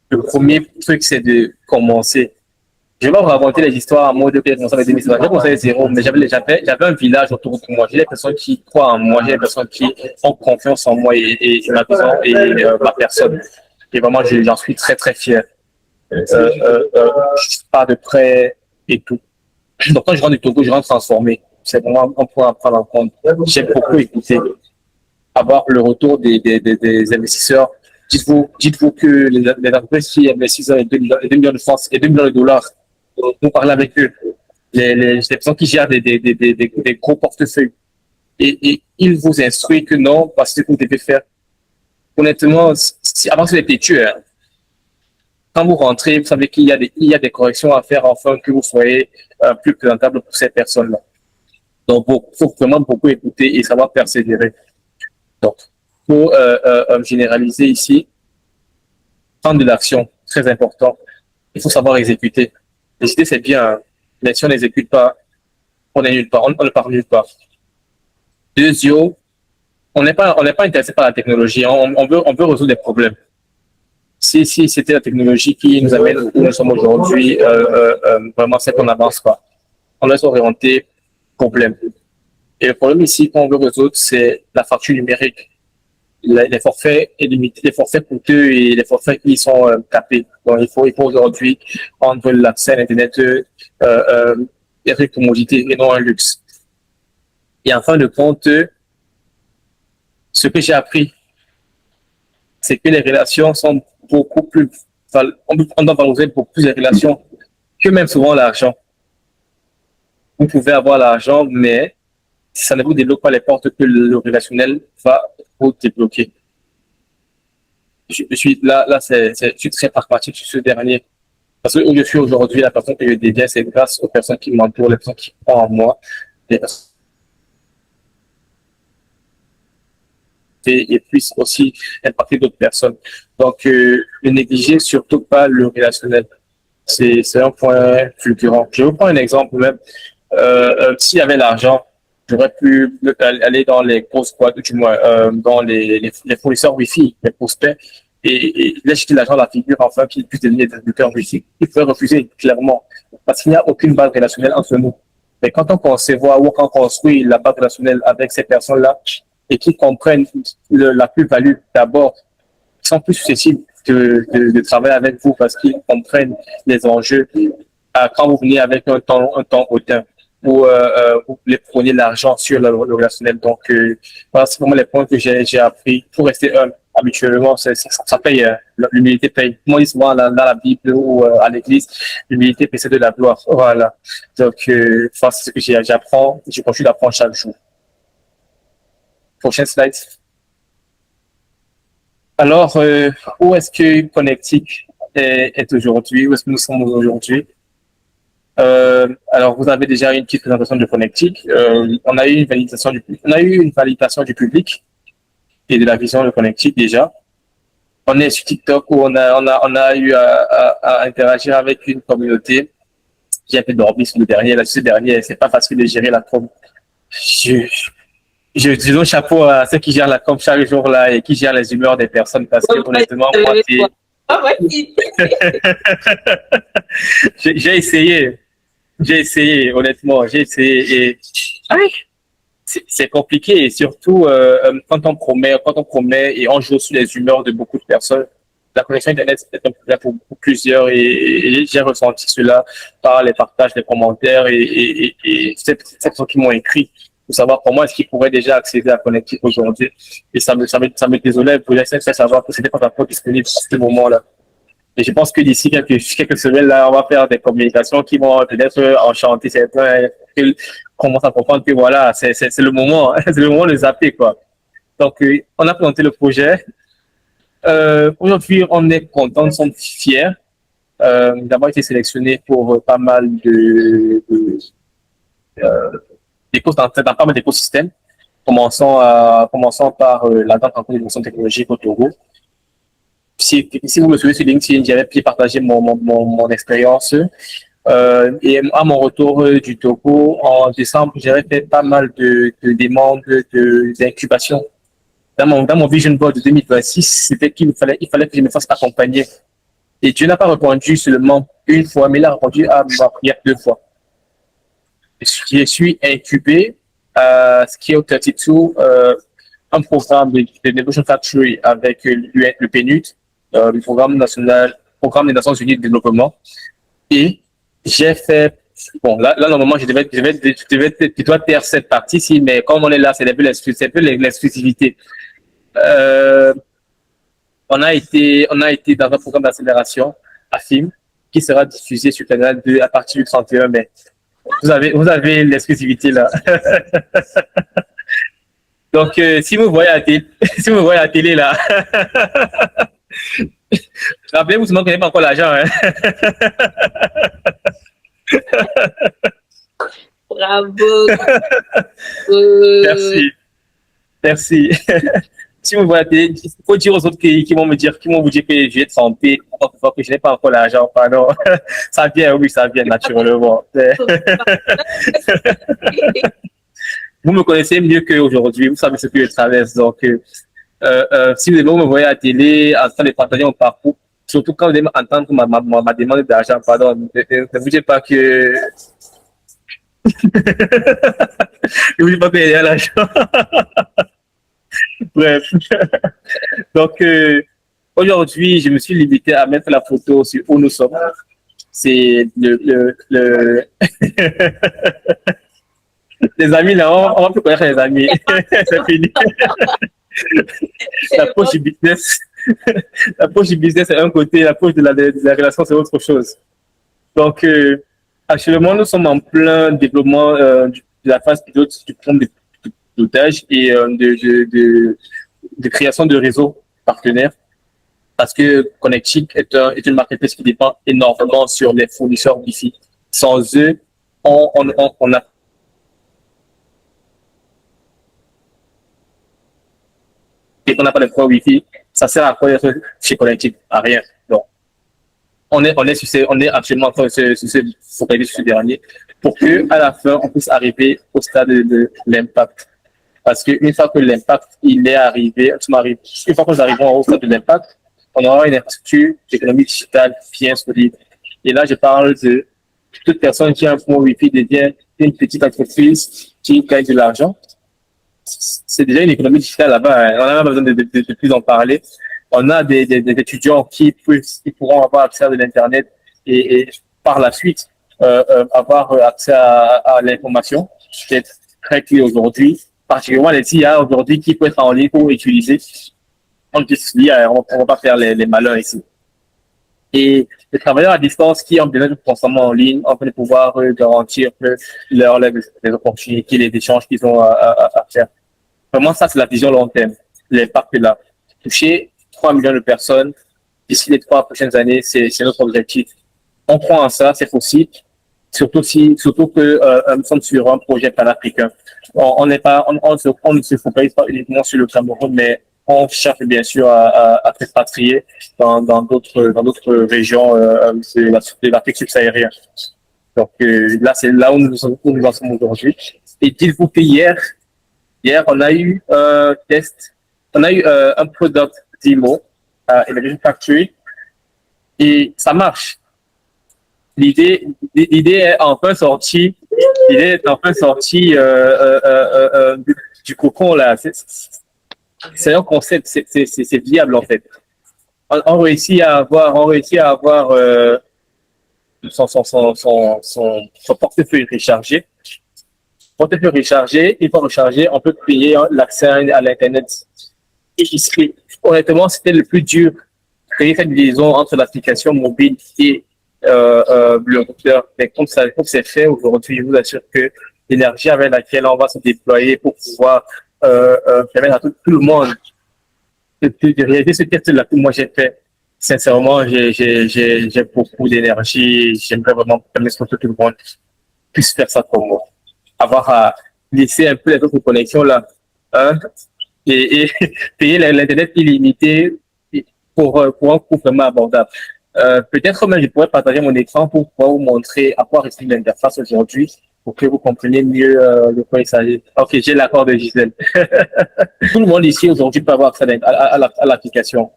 Speaker 2: le premier truc, c'est de commencer. Je vais pas vous raconter les histoires en mode de commencer avec 2000. J'ai commencé à zéro, mais j'avais un village autour de moi. J'ai des personnes qui croient en moi, j'ai des personnes qui ont confiance en moi et ma vision et ma personne. Et vraiment, j'en suis très, très fier. Je pars de près et tout. Donc, quand je rentre du Togo, je rentre transformé. C'est vraiment un point à prendre en compte. J'aime beaucoup écouter, avoir le retour des investisseurs. Dites-vous que les entreprises qui investissent dans les 2 millions de francs et 2 millions de dollars, nous parlons avec eux. Les personnes qui gèrent des gros portefeuilles. Et ils vous instruisent que non, parce que vous devez faire. Honnêtement, avant c'est têtu, hein. Quand vous rentrez, vous savez qu'il y a des corrections à faire afin que vous soyez plus présentable pour ces personnes-là. Donc, il faut vraiment beaucoup écouter et savoir persévérer. Donc, pour généraliser ici, prendre de l'action, très important. Il faut savoir exécuter. Les idées, c'est bien, hein, mais si on n'exécute pas, on est nulle part, on ne part nulle part. Deuxièmement, on n'est pas intéressé par la technologie, on veut résoudre des problèmes. Si c'était la technologie qui nous amène où nous sommes aujourd'hui, vraiment, c'est qu'on n'avance pas. On doit s'orienter problème. Et le problème ici qu'on veut résoudre, c'est la facture numérique. Les forfaits illimités, les forfaits coûteux et les forfaits qui sont capés. Donc, il faut aujourd'hui rendre l'accès à l'Internet une commodité et non un luxe. Et en fin de compte, ce que j'ai appris, c'est que les relations sont beaucoup plus, on doit valoriser beaucoup plus les relations que même souvent l'argent. Vous pouvez avoir l'argent, mais si ça ne vous débloque pas les portes que le relationnel va vous débloquer. Je suis très pragmatique sur ce dernier. Parce que où je suis aujourd'hui, la personne que je deviens, c'est grâce aux personnes qui m'entourent, les personnes qui croient en moi, les personnes et puissent aussi impacter d'autres personnes. Donc, ne négligez surtout pas le relationnel. C'est un point fulgurant. Je vais vous prendre un exemple même. S'il y avait l'argent, j'aurais pu aller dans les grosses boîtes, ou du moins dans les fournisseurs Wi-Fi, les prospects, et là, jeter l'argent à la figure afin qu'ils puissent devenir des distributeurs Wi-Fi. Il faut refuser clairement, parce qu'il n'y a aucune base relationnelle entre nous. Mais quand on conçoit ou quand on construit la base relationnelle avec ces personnes-là, et qui comprennent la plus-value d'abord, ils sont plus susceptibles de travailler avec vous parce qu'ils comprennent les enjeux quand vous venez avec un temps hautain où vous les prenez l'argent sur le relationnel. Donc, voilà, c'est vraiment les points que j'ai appris. Pour rester habituellement, ça paye, l'humilité paye. Moi, on dit souvent dans la Bible ou à l'église, l'humilité précède de la gloire. Voilà. Donc, c'est ce que j'apprends, je continue d'apprendre chaque jour. Prochaine slide. Alors, où est-ce que Connectic est aujourd'hui? Où est-ce que nous sommes aujourd'hui? Alors, vous avez déjà une petite présentation de Connectic. On a eu une validation du public et de la vision de Connectic déjà. On est sur TikTok où on a eu à interagir avec une communauté. J'ai un peu dormi sur le dernier. Là, ce dernier, c'est pas facile de gérer la com. je donne chapeau à ceux qui gèrent la com chaque jour là et qui gèrent les humeurs des personnes parce que honnêtement, moi, j'ai essayé, honnêtement, j'ai essayé et c'est compliqué et surtout quand on promet et on joue sur les humeurs de beaucoup de personnes. La connexion Internet est un problème pour plusieurs et j'ai ressenti cela par les partages, les commentaires et ces personnes qui m'ont écrit pour savoir comment est-ce qu'ils pourraient déjà accéder à Connectique aujourd'hui. Et ça me désolait pour essayer de savoir que c'était pas encore disponible à ce moment-là. Et je pense que d'ici quelques semaines, là, on va faire des communications qui vont peut-être enchanter certains qui commencent à comprendre que voilà, c'est le moment, c'est le moment de zapper, quoi. Donc, on a présenté le projet. Aujourd'hui, on est content, nous sommes fiers d'avoir été sélectionnés pour pas mal dans pas mal d'écosystèmes. Commençons par la grande rencontre d'innovation technologique au Togo. Si vous me suivez sur LinkedIn, j'avais pu partager mon expérience. Et à mon retour du Togo, en décembre, j'avais fait pas mal de demandes d'incubation. Dans mon vision board de 2026, c'était il fallait que je me fasse accompagner. Et Dieu n'a pas répondu seulement une fois, mais il a répondu à ma prière 2 fois. Je suis incubé à Skill 32, un programme de Innovation Factory avec le PNUD, le programme des Nations Unies de développement. Et j'ai fait, bon, là, normalement, je dois taire cette partie-ci, mais comme on est là, c'est un peu l'exclusivité. On a été dans un programme d'accélération à FIM qui sera diffusé sur Canal 2 à partir du 31 mai. Vous avez l'exclusivité là. Donc, si vous voyez la télé là, rappelez-vous seulement qu'on n'a pas encore l'argent. Hein.
Speaker 1: Bravo.
Speaker 2: Merci. Si vous voyez la télé, il faut dire aux autres qui vont vous dire que je vais être santé, que je n'ai pas encore l'argent. Pardon. Ça vient naturellement. Vous me connaissez mieux qu'aujourd'hui, vous savez ce que je traverse. Donc, si vous me voyez à la télé, en train de partager mon parcours, surtout quand vous allez entendre ma demande d'argent, pardon, ne vous dites pas que... ne vous dites pas qu'il y a l'argent. Bref. Donc, aujourd'hui, je me suis limité à mettre la photo sur où nous sommes. C'est les amis, là, on va plus connaître les amis. C'est fini. La poche du business. La poche du business, c'est un côté, la poche de la relation, c'est autre chose. Donc, actuellement, nous sommes en plein développement de la phase pilote du programme de pilotage et de création de réseaux partenaires. Parce que Connectic est une marketplace qui dépend énormément sur les fournisseurs Wi-Fi. Sans eux, on a et qu'on n'a pas de point Wi-Fi, ça sert à quoi être chez Connectic? À rien. Donc, on est actuellement en train de se focaliser sur ce dernier pour que, à la fin, on puisse arriver au stade de l'impact. Parce qu'une fois que l'impact, il est arrivé, une fois que nous arrivons au stade de l'impact, on aura une infrastructure d'économie digitale bien solide. Et là, je parle de toute personne qui a un point Wi-Fi devient une petite entreprise qui gagne de l'argent. C'est déjà une économie digitale là-bas. Hein. On n'a pas besoin de plus en parler. On a des étudiants qui pourront avoir accès à de l'Internet et par la suite avoir accès à l'information. C'est très clé aujourd'hui. Particulièrement les IA aujourd'hui qui peuvent être en ligne pour utiliser. On ne va pas faire les malheurs ici. Et les travailleurs à distance qui ont besoin de constamment en ligne, on peut pouvoir garantir les opportunités, les échanges qu'ils ont à faire. Vraiment, ça, c'est la vision long terme. L'impact là. Toucher 3 millions de personnes d'ici les 3 prochaines années, c'est notre objectif. On croit en ça, c'est possible. Surtout que nous sommes sur un projet panafricain. On ne se focalise pas uniquement sur le Cameroun, mais on cherche bien sûr à s'expatrier dans d'autres régions de l'Afrique subsaharienne. Donc là, c'est là où nous en sommes aujourd'hui. Et dites-vous que hier, Hier, on a eu un test, on a eu un product demo à Innovation Factory et ça marche. L'idée est enfin sortie. L'idée est enfin sortie du cocon là. C'est un concept, c'est viable en fait. On réussit à avoir son portefeuille rechargé. Portefeuille rechargé, une fois rechargé, on peut payer l'accès à l'internet. Et honnêtement, c'était le plus dur, créer cette liaison entre l'application mobile et le routeur. Mais comme c'est fait aujourd'hui, je vous assure que l'énergie avec laquelle on va se déployer pour pouvoir permettre à tout le monde de réaliser ce test-là que moi j'ai fait. Sincèrement, j'ai beaucoup d'énergie. J'aimerais vraiment permettre que tout le monde puisse faire ça pour moi. Avoir à laisser un peu les autres connexions là, hein, et payer l'internet illimité pour un coût vraiment abordable. Peut-être même je pourrais partager mon écran pour pouvoir vous montrer à quoi ressemble l'interface aujourd'hui pour que vous compreniez mieux de quoi il s'agit. Ok, j'ai l'accord de Gisèle. Tout le monde ici aujourd'hui peut avoir accès à l'application.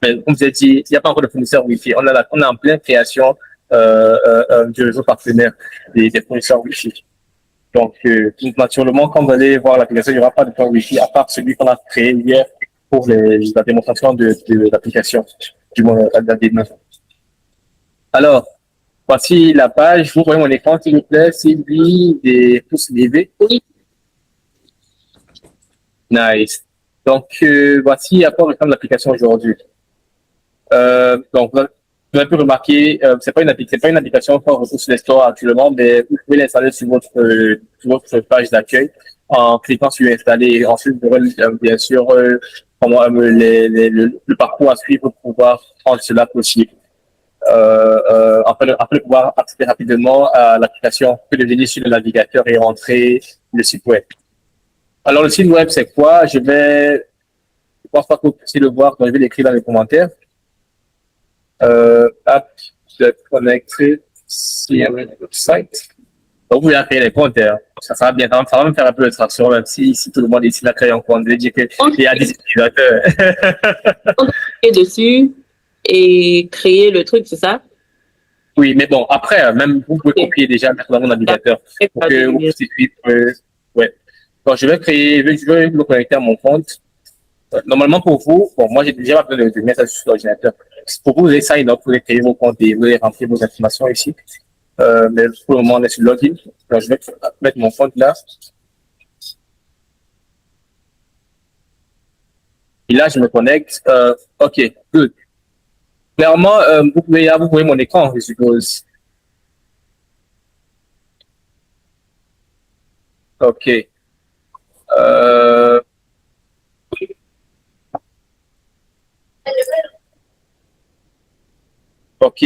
Speaker 2: Mais comme je l'ai dit, il n'y a pas encore de fournisseur Wi-Fi. On est en pleine création du réseau partenaire des fournisseurs Wi-Fi. Donc, naturellement, quand vous allez voir l'application, il n'y aura pas de plan Wi-Fi à part celui qu'on a créé hier pour la démonstration de l'application, du moins la démo. Alors, voici la page. Vous voyez mon écran, s'il vous plaît. Sylvie, des pouces levés.
Speaker 1: Oui.
Speaker 2: Nice. Donc, voici à quoi ressemble l'application aujourd'hui. Donc, vous avez pu remarquer, c'est pas une application qu'on retrouve sur les stores actuellement, mais vous pouvez l'installer sur votre page d'accueil en cliquant sur installer. Ensuite, vous aurez bien sûr le parcours à suivre pour pouvoir rendre cela possible. Afin de pouvoir accéder rapidement à l'application, vous pouvez venir sur le navigateur et rentrer le site web. Alors, le site web, c'est quoi? Je pense pas que vous puissiez le voir, donc je vais l'écrire dans les commentaires. App de connecter sur le site. Donc, vous pouvez créer les comptes. Ça va bien, ça va me faire un peu de traction, même si tout le monde ici l'a créé en compte. Je vais dire qu'il y a 10 utilisateurs.
Speaker 1: Et dessus et créer le truc, c'est ça?
Speaker 2: Oui, mais bon, après, même vous pouvez copier déjà dans mon navigateur pour que vous puissiez suivre. Ouais. Donc, je vais me connecter à mon compte. Normalement, pour vous, bon, moi, j'ai déjà pas besoin de mettre ça sur l'ordinateur. Pour vous, vous allez sign up, vous allez créer vos comptes et vous allez remplir vos informations ici. Mais pour le moment, on est sur login. Donc, je vais mettre mon compte là. Et là, je me connecte. OK, good. Clairement, vous pouvez mon écran, je suppose. OK. OK.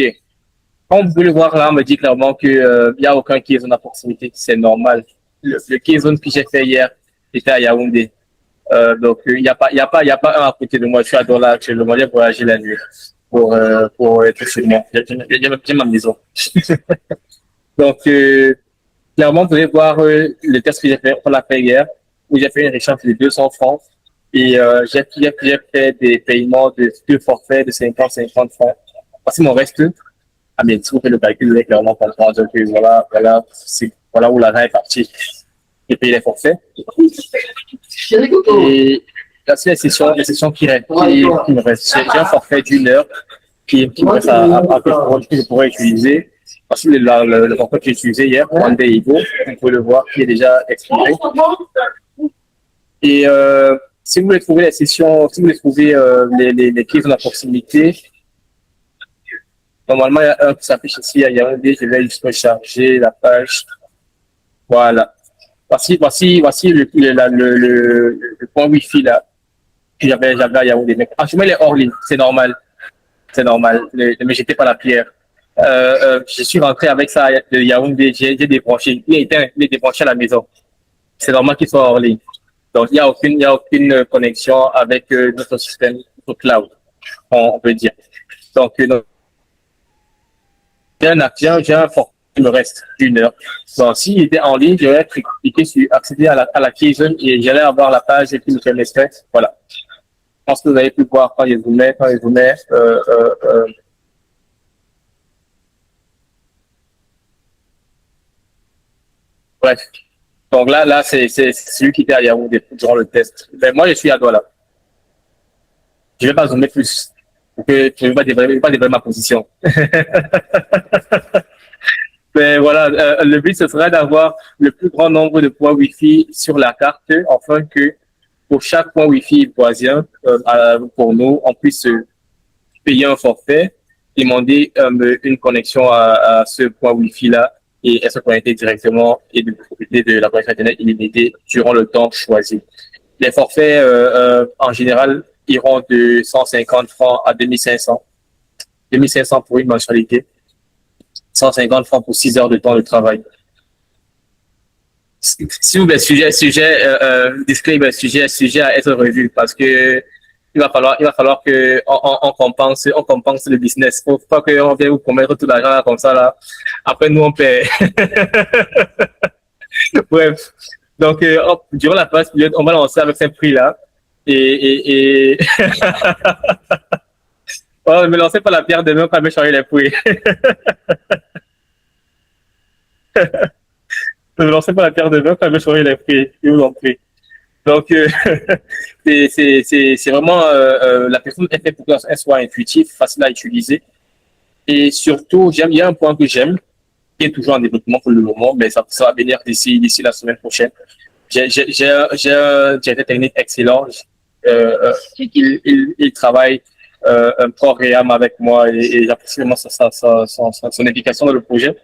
Speaker 2: Comme vous pouvez le voir là, on me dit clairement que il y a aucun Keyzone à proximité. C'est normal. Le Keyzone que j'ai fait hier était à Yaoundé. Donc, il y a pas un à côté de moi. Je suis à Douala actuellement. J'ai voyagé la nuit pour être chez moi. J'ai ma maison. Donc, clairement, vous pouvez voir le test que j'ai fait, on l'a fait hier, où j'ai fait une échange de 200 francs. Et j'ai fait des paiements de 2 forfaits de 50 francs. Voici mon reste. Ah, bien, si vous faites le calcul, vous allez clairement comprendre que voilà où l'argent est parti. J'ai payé les forfaits. Et là, c'est les sessions qui me restent. J'ai un forfait d'1 heure qui me reste que je pourrais utiliser. Parce que le forfait que j'ai utilisé hier, One Day Ego, vous pouvez le voir, qui est déjà expiré. Et si vous voulez trouver les sessions, si vous voulez trouver les quiz de la proximité, normalement, il y a un qui s'affiche ici à Yaoundé. Je vais juste recharger la page. Voilà. Voici le point Wi-Fi là que j'avais à Yaoundé. Mais franchement, il est hors ligne. C'est normal. Mais j'étais pas la pierre. Je suis rentré avec ça de Yaoundé. J'ai débranché. Il est débranché à la maison. C'est normal qu'il soit hors ligne. Donc, il y a aucune connexion avec notre système, notre cloud, on peut dire. Donc, j'ai un forfait il me reste 1 heure. Donc, s'il était en ligne, j'aurais cliqué sur accéder à la pièce et j'allais avoir la page qui me permettrait. Voilà. Je pense que vous avez pu voir quand je vous mets. Bref. Donc là, c'est celui qui était à Yahoo durant le test. Mais moi, je suis à Douala. Je ne vais pas zoomer plus. Pour que je ne vais pas dévoiler ma position. Mais voilà, le but, ce serait d'avoir le plus grand nombre de points Wi-Fi sur la carte, afin que pour chaque point Wi-Fi voisin, pour nous, on puisse payer un forfait, demander une connexion à ce point Wi-Fi-là et être connecté directement et de profiter de la connexion Internet illimitée durant le temps choisi. Les forfaits, en général, iront de 150 francs à 2500. 2500 pour une mensualité. 150 francs pour 6 heures de temps de travail. Si vous voulez, disclaimer, sujet à être revu parce que il va falloir que on compense le business. Faut pas qu'on vienne vous promettre tout l'argent là, comme ça là. Après nous on paie. Bref. Donc durant la phase pilote, on va lancer avec ce prix là et oh, ne me lancez pas la pierre de main quand même changer les prix. Ne me lancez pas la pierre de main quand même changer les prix. Je vous en prie. Donc, c'est vraiment la personne est faite pour qu'elle soit intuitive, facile à utiliser. Et surtout, il y a un point que j'aime, qui est toujours en développement pour le moment, mais ça va venir d'ici la semaine prochaine. J'ai un directeur technique excellent. Il travaille corps et âme avec moi et j'apprécie vraiment son implication dans le projet.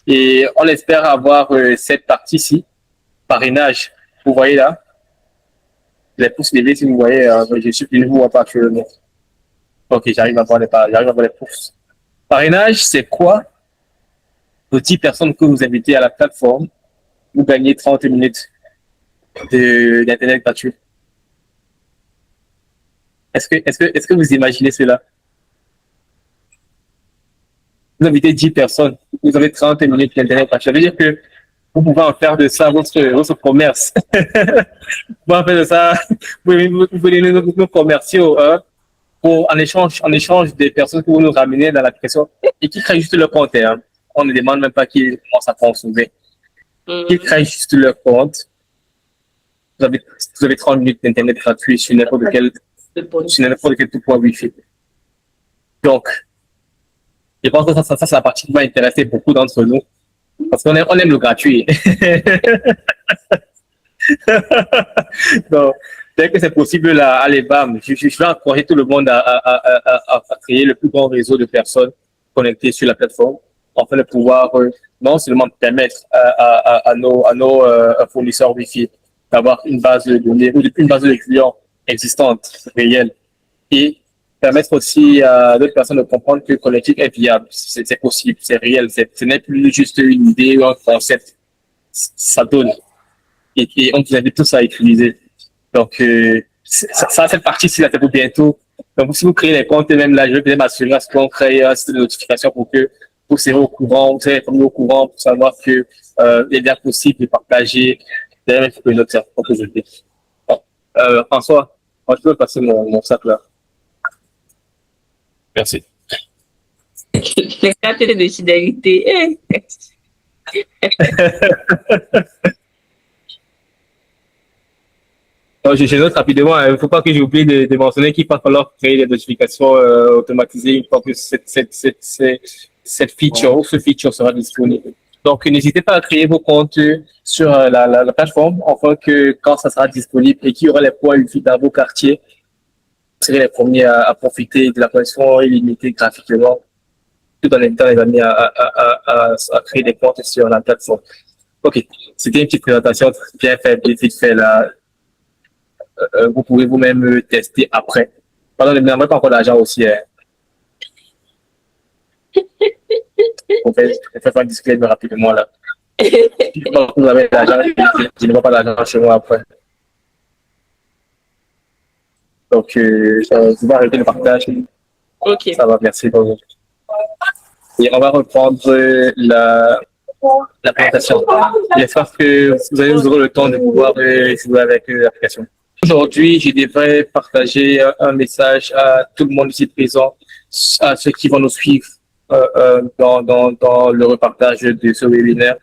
Speaker 2: Et on espère avoir cette partie-ci, parrainage. Vous voyez là, les pouces levés, si vous voyez, je ne vous vois pas actuellement. Ok, j'arrive à voir les pouces. Parrainage, c'est quoi? Aux 10 personnes que vous invitez à la plateforme, vous gagnez 30 minutes d'Internet gratuit. Est-ce que vous imaginez cela? Vous invitez 10 personnes, vous avez 30 minutes d'Internet gratuit. Ça veut dire que vous pouvez en faire de ça votre commerce. Vous pouvez en faire de ça, vous pouvez nos commerciaux, hein, en échange des personnes que vous nous ramenez dans l'application et qui créent juste leur compte. Hein. On ne demande même pas qu'ils commencent à consommer. Ils créent juste leur compte. Vous avez 30 minutes d'Internet gratuit sur n'importe quel tout point Wi-Fi. Donc, je pense que ça c'est la partie qui va intéresser beaucoup d'entre nous. Parce qu'on aime le gratuit. Donc, dès que c'est possible, là, allez, bam, je vais encourager tout le monde à créer le plus grand réseau de personnes connectées sur la plateforme, afin de pouvoir non seulement permettre à nos fournisseurs Wi-Fi d'avoir une base de données ou une base de clients existante, réelle, et permettre aussi à d'autres personnes de comprendre que le collectif est viable, c'est possible, c'est réel, ce n'est plus juste une idée ou un concept, ça donne. Et on vous invite tous à utiliser. Donc, cette partie-ci, là, c'est pour bientôt. Donc, si vous créez les comptes, même là, je vais bien m'assurer à ce qu'on crée un système de notification pour que vous serez au courant, vous serez au courant pour savoir que il est bien possible de partager des notes que je dis. François, moi, je peux passer mon sac là. Merci.
Speaker 1: Les cartes de fidélité.
Speaker 2: Je note rapidement, il ne faut pas que j'oublie de mentionner qu'il va falloir créer des notifications automatisées une fois que cette feature ou ce feature sera disponible. Donc, n'hésitez pas à créer vos comptes sur la plateforme, afin que quand ça sera disponible et qu'il y aura les points Wi-Fi dans vos quartiers, vous serez les premiers à profiter de la connexion illimitée graphiquement, tout en invitant les amis à créer des comptes sur la plateforme. Ok, c'était une petite présentation bien faite, vite fait là. Vous pouvez vous-même tester après. Pardon, ne m'envoyez pas encore d'argent aussi. Hein. On fait faire un disclaimer rapidement là. Vous avez de l'argent, je ne vois pas d'argent chez moi après. Donc, je vais arrêter le partage.
Speaker 1: Ok.
Speaker 2: Ça va, merci. Et on va reprendre la présentation. J'espère que vous aurez le temps de pouvoir jouer avec l'application. Aujourd'hui, je devrais partager un message à tout le monde ici présent, à ceux qui vont nous suivre dans le repartage de ce webinaire.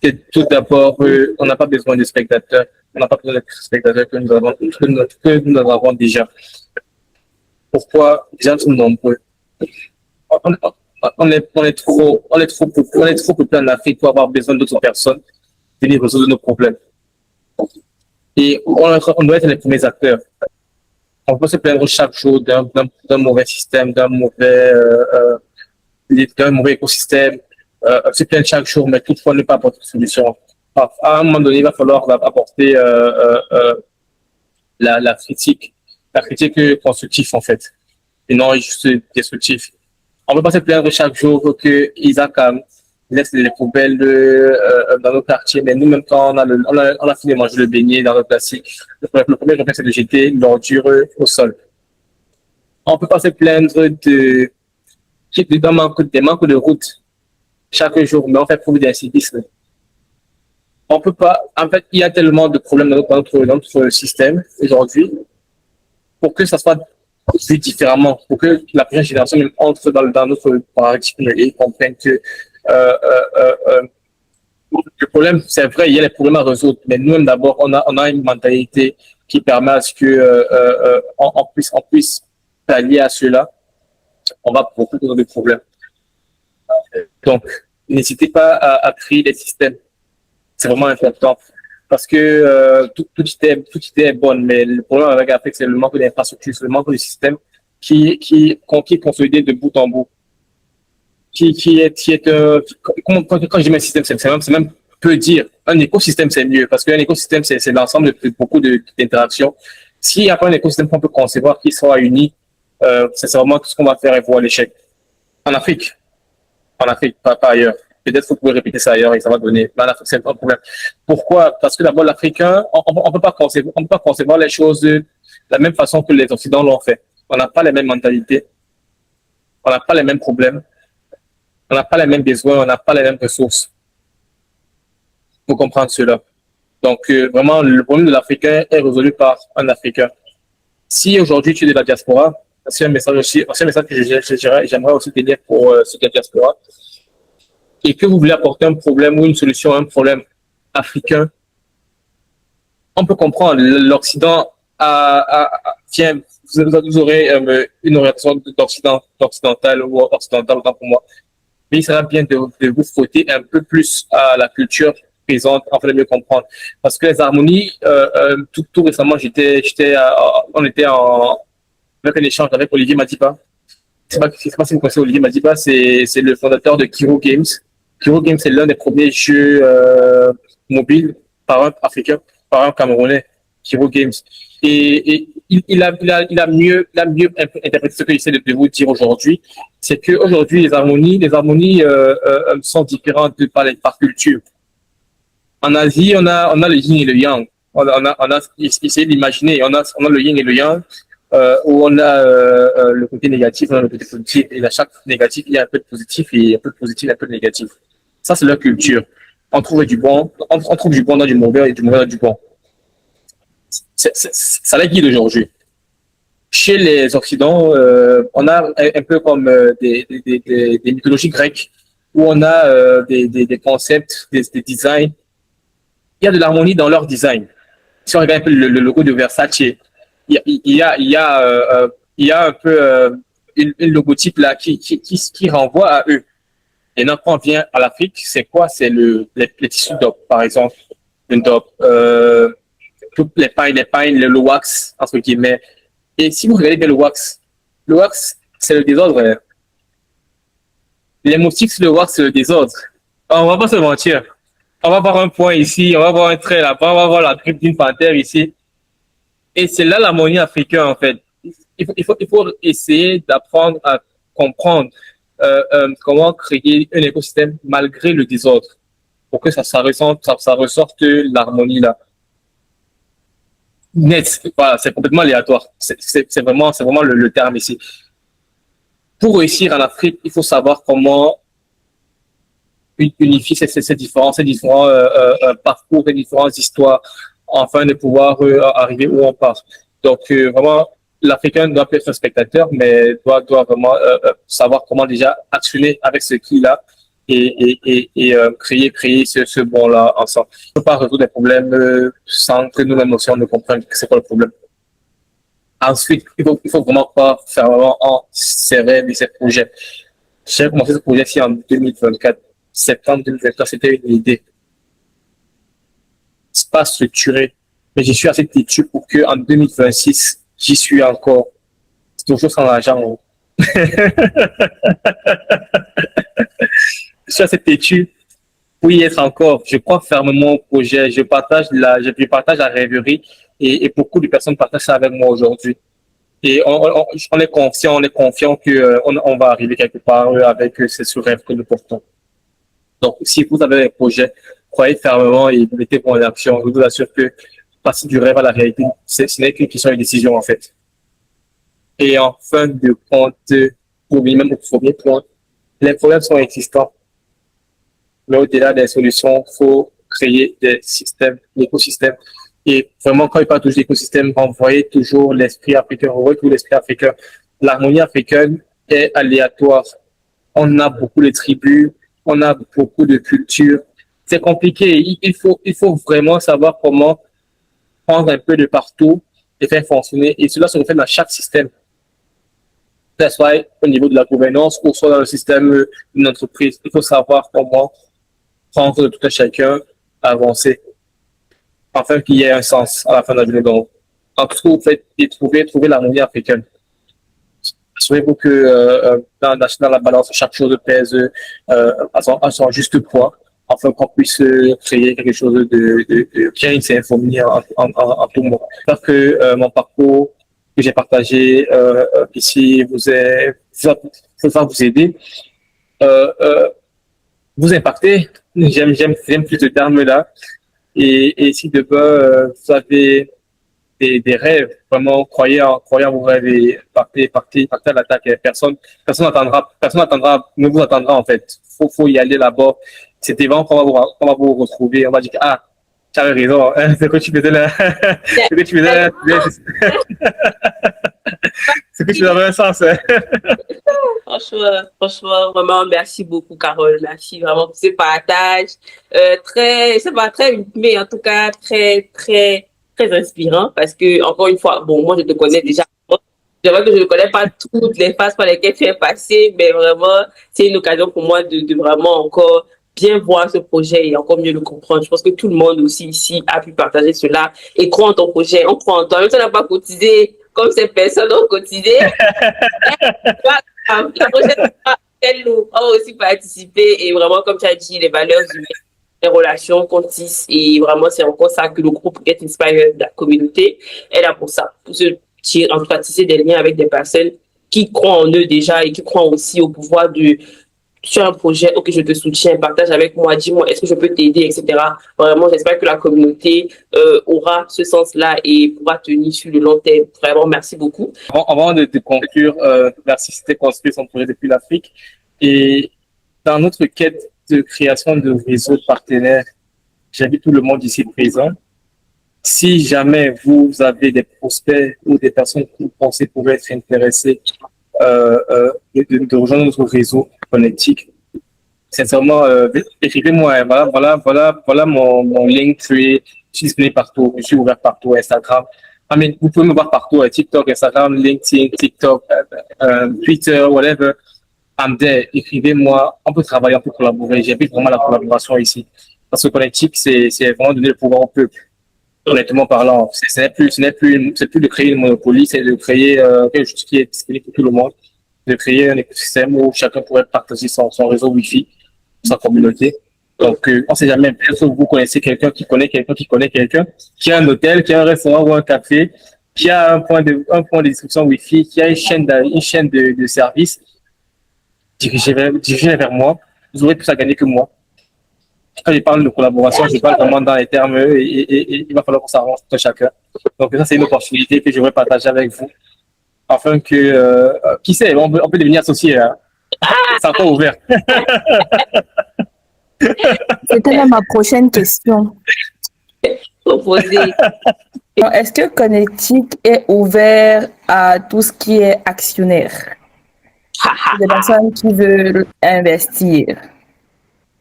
Speaker 2: Que tout d'abord, on n'a pas besoin de spectateurs. On n'a pas besoin de spectateurs que nous avons déjà. Pourquoi? Déjà, nous sommes nombreux. On est trop peuplé en Afrique pour avoir besoin d'autres personnes venir résoudre nos problèmes. Et on doit être les premiers acteurs. On peut se plaindre chaque jour d'un mauvais système, d'un mauvais écosystème, se plaindre chaque jour, mais toutefois ne pas apporter de solution. À un moment donné, il va falloir apporter la critique constructive en fait, et non juste destructive. On ne peut pas se plaindre chaque jour que Isaac laisse les poubelles dans nos quartiers, mais nous, même quand on a fini de manger le beignet dans notre plastique, le premier réflexe, c'est de jeter l'ordure au sol. On ne peut pas se plaindre des manques de route chaque jour, mais on fait preuve d'incivisme. On peut pas, en fait, il y a tellement de problèmes dans notre système aujourd'hui pour que ça soit vu différemment, pour que la prochaine génération même entre dans notre paradigme et comprenne que le problème, c'est vrai, il y a les problèmes à résoudre, mais nous-mêmes d'abord, on a une mentalité qui permet à ce que on puisse pallier à cela. On va beaucoup de problèmes. Donc, n'hésitez pas à créer des systèmes. C'est vraiment important. Parce que toute idée est bonne, mais le problème avec l'Afrique, c'est le manque d'infrastructure, c'est le manque de système qui est consolidé de bout en bout. Quand je dis un système, c'est même peu dire. Un écosystème, c'est mieux, parce qu'un écosystème, c'est l'ensemble de beaucoup d'interactions. S'il n'y a pas un écosystème qu'on peut concevoir qui soit uni, c'est vraiment tout ce qu'on va faire et voir l'échec. En Afrique, pas ailleurs. Peut-être que vous pouvez répéter ça ailleurs et ça va donner. Mais en Afrique, c'est pas un problème. Pourquoi? Parce que d'abord, l'Africain, on peut pas concevoir les choses de la même façon que les Occidentaux l'ont fait. On n'a pas les mêmes mentalités. On n'a pas les mêmes problèmes. On n'a pas les mêmes besoins. On n'a pas les mêmes ressources. Pour comprendre cela. Donc, vraiment, le problème de l'Africain est résolu par un Africain. Si aujourd'hui tu es de la diaspora, c'est un message que j'aimerais aussi te dire pour ceux de la diaspora, et que vous voulez apporter un problème ou une solution à un problème africain, on peut comprendre. L'Occident tiens, vous aurez une orientation occidentale ou occidentale, autant pour moi. Mais il sera bien de vous frotter un peu plus à la culture présente afin de mieux comprendre. Parce que les harmonies, tout récemment, on était avec un échange avec Olivier Madiba. Je ne sais pas si vous connaissez Olivier Madiba, c'est le fondateur de Kiro Games. Kiro Games, c'est l'un des premiers jeux mobiles par un Africain, par un Camerounais, Kiro Games. Et il a mieux interprété ce que j'essaie de vous dire aujourd'hui. C'est qu'aujourd'hui, les harmonies sont différentes par culture. En Asie, on a le yin et le yang. On a essayé d'imaginer, on a le yin et le yang, où on a le côté négatif, on a le côté positif, et à chaque négatif, il y a un peu de positif, et un peu de positif, un peu de négatif. Ça, c'est leur culture. On trouve du bon dans du mauvais et du mauvais dans du bon. Ça la guide aujourd'hui. Chez les Occidents, on a un peu comme des mythologies grecques, où on a des concepts, des designs. Il y a de l'harmonie dans leur design. Si on regarde un peu le logo de Versace, il y a un peu une logotype là qui renvoie à eux. Et quand on vient à l'Afrique, c'est quoi? C'est les tissus d'op, par exemple, une dop, toutes les pailles, le wax, entre guillemets. Et si vous regardez bien le wax, c'est le désordre. Hein. Les motifs sur le wax, c'est le désordre. On va pas se mentir. On va voir un point ici, on va voir un trait là-bas, on va voir la tripe d'une panthère ici. Et c'est là l'harmonie africaine, en fait. Il faut essayer d'apprendre à comprendre comment créer un écosystème malgré le désordre pour que ça ressorte l'harmonie là. Net, voilà, c'est complètement aléatoire. C'est vraiment le terme ici. Pour réussir en Afrique, il faut savoir comment unifier ces différents parcours, ces différentes histoires, afin de pouvoir arriver où on part. Donc, vraiment, l'Africain doit être un spectateur, mais doit vraiment savoir comment déjà actionner avec ce qu'il a et créer ce bon-là ensemble. On ne peut pas résoudre des problèmes sans que nous-mêmes aussi on ne comprenne c'est quoi le problème. Ensuite, il faut vraiment pas faire vraiment en ses rêves et ses projets. J'ai commencé ce projet-ci en 2024. Septembre 2024, c'était une idée. C'est pas structuré, mais je suis assez têtu pour que en 2026, j'y suis encore. C'est toujours sans argent. Je suis assez têtu pour y être encore. Je crois fermement au projet. Je partage la rêverie et beaucoup de personnes partagent ça avec moi aujourd'hui. Et on est confiant que on va arriver quelque part avec ce rêve que nous portons. Donc, si vous avez un projet, croyez fermement et mettez-vous en action. Je vous assure que passer du rêve à la réalité, ce n'est qu'une question de décision, en fait. Et en fin de compte, pour même au premier point, les problèmes sont existants. Mais au-delà des solutions, il faut créer des systèmes, l'écosystème. Et vraiment, quand il parle toujours d'écosystème, renvoyez toujours l'esprit africain, renvoyez toujours l'esprit africain. L'harmonie africaine est aléatoire. On a beaucoup de tribus, on a beaucoup de cultures. C'est compliqué. Il faut vraiment savoir comment prendre un peu de partout et faire fonctionner. Et cela se reflète dans chaque système. Que ce soit au niveau de la gouvernance ou soit dans le système d'une entreprise. Il faut savoir comment prendre de tout à chacun, avancer, afin qu'il y ait un sens à la fin de la journée. Donc, en tout cas, trouver l'harmonie africaine. Assurez-vous que dans la balance, chaque chose pèse à son juste poids, afin qu'on puisse créer quelque chose qui a une symphonie en tout moment. J'espère que mon parcours que j'ai partagé ici va vous aider, vous impacter. J'aime plus de termes là. Et si demain vous avez des rêves, vraiment croyez en vos rêves et partez à l'attaque. Personne n'attendra, ne vous attendra en fait. Faut y aller là-bas. C'était vraiment qu'on va vous retrouver. On va dire ah, tu avais raison, hein, c'est ce que tu faisais là. C'est ce que tu faisais là. C'est que tu avais un sens. Hein.
Speaker 1: Franchement, vraiment, merci beaucoup, Carole. Merci vraiment pour ce partage. C'est pas très rythmé, en tout cas, très, très, très inspirant parce que, encore une fois, bon, moi, je te connais déjà. C'est vrai que je ne connais pas toutes les phases par lesquelles tu es passé, mais vraiment, c'est une occasion pour moi de vraiment encore bien voir ce projet et encore mieux le comprendre. Je pense que tout le monde aussi ici a pu partager cela et croit en ton projet. On croit en toi. Même si on n'a pas cotisé comme ces personnes ont cotisé, la prochaine fois, elles ont aussi participé et vraiment, comme tu as dit, les valeurs humaines, les relations qu'on tisse et vraiment, c'est encore ça que le groupe Get Inspired de la communauté est là pour ça, pour en tout cas, tisser des liens avec des personnes qui croient en eux déjà et qui croient aussi au pouvoir sur un projet, ok, je te soutiens, partage avec moi, dis-moi, est-ce que je peux t'aider, etc. Vraiment, j'espère que la communauté aura ce sens-là et pourra tenir sur le long terme. Vraiment, merci beaucoup.
Speaker 2: Avant de conclure, merci, c'était construit son projet depuis l'Afrique. Et dans notre quête de création de réseaux de partenaires, j'invite tout le monde ici présent. Si jamais vous avez des prospects ou des personnes que vous pensez pourraient être intéressés de rejoindre notre réseau connectique, sincèrement, écrivez-moi. Voilà mon Linktree. Je suis disponible partout. Je suis ouvert partout. Instagram. Vous pouvez me voir partout. TikTok, Instagram, LinkedIn, TikTok, Twitter, whatever. I'm there. Écrivez-moi. On peut travailler, on peut collaborer. J'invite vraiment la collaboration ici. Parce que connectique, c'est vraiment donner le pouvoir au peuple. Honnêtement parlant, ce n'est plus de créer une monopolie, c'est de créer quelque chose qui est disponible pour tout le monde, de créer un écosystème où chacun pourrait partager son réseau Wi-Fi, sa communauté. Donc, on ne sait jamais, peut-être que vous connaissez quelqu'un qui connaît quelqu'un qui connaît quelqu'un, qui a un hôtel, qui a un restaurant ou un café, qui a un point de distribution Wi-Fi, qui a une chaîne de service, dirigez vers moi, vous aurez plus à gagner que moi. Quand je parle de collaboration, je parle vraiment dans les termes et il va falloir qu'on s'arrange tout chacun. Donc ça, c'est une opportunité que je vais partager avec vous. Afin que, qui sait, on peut devenir associé. Hein. C'est encore ouvert.
Speaker 4: C'était là ma prochaine question.
Speaker 1: Proposer.
Speaker 4: Est-ce que Connectic est ouvert à tout ce qui est actionnaire? Des personnes qui veulent investir.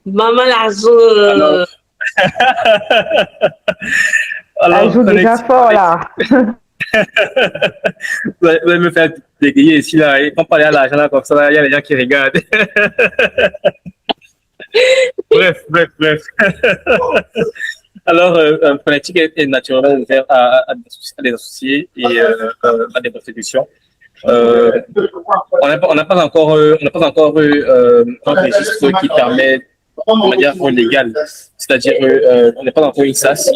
Speaker 1: Maman l'argent.
Speaker 3: Elle joue déjà fort là.
Speaker 2: Vous allez me faire dégayer ici, là. Et quand on parle à l'argent, là, comme ça, là, il y a les gens qui regardent. Bref. Alors, Fnatic est naturellement ouvert à des associés et à des constitutions. On n'a pas encore un registre qui permet de manière légale, c'est-à-dire on n'est pas encore une SAS,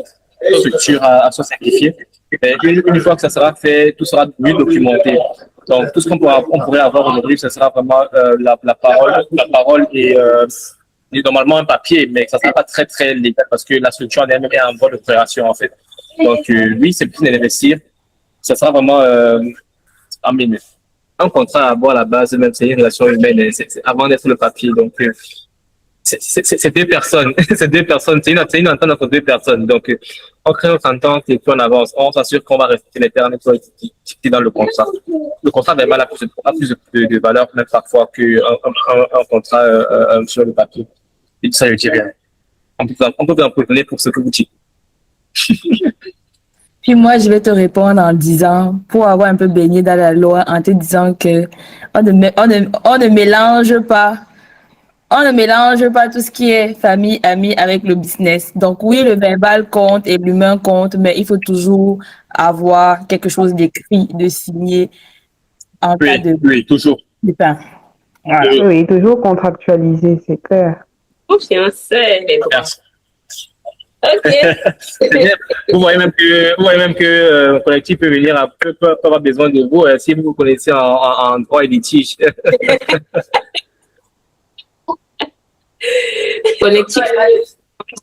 Speaker 2: une structure à se simplifier. Mais une fois que ça sera fait, tout sera mieux documenté. Donc tout ce qu'on pourrait avoir aujourd'hui, ce sera vraiment la parole et normalement un papier, mais ça ne sera pas très très légal parce que la structure en elle-même est en bonne opération en fait. Donc oui, c'est plus d'investir. Ça sera vraiment un contrat à avoir à la base, même c'est une relation humaine, avant d'être le papier. Donc c'est deux personnes, c'est c'est une entente entre deux personnes. Donc on crée notre entente et puis on avance. On s'assure qu'on va respecter les termes qui dans le contrat. Le contrat vraiment a plus de valeur même parfois qu'un contrat sur le papier. Et ça ne dit rien. On peut vous en prévenir pour ce que vous dites.
Speaker 4: Puis moi, je vais te répondre en disant, pour avoir un peu baigné dans la loi, en te disant que on ne mélange pas tout ce qui est famille, amis avec le business. Donc oui, le verbal compte et l'humain compte, mais il faut toujours avoir quelque chose d'écrit, de signé en cas de...
Speaker 2: Oui, toujours.
Speaker 4: Voilà.
Speaker 3: Oui, toujours contractualisé, c'est clair.
Speaker 1: Confiance.
Speaker 2: Merci.
Speaker 1: Ok.
Speaker 2: Vous voyez même que le collectif peut peut avoir besoin de vous si vous vous connaissez en droit et litige.
Speaker 1: Connectique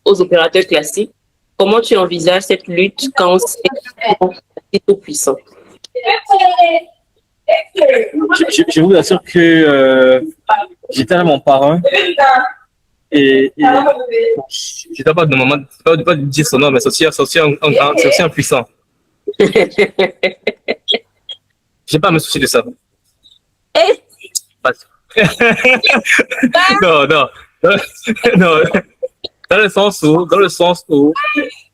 Speaker 1: aux opérateurs classiques, comment tu envisages cette lutte quand c'est tout puissant?
Speaker 2: Je vous assure que j'étais à mon parrain et je ne dois pas de moment pas dire son nom, mais c'est aussi un puissant. Je n'ai pas à me soucier de ça. Non. Dans le sens où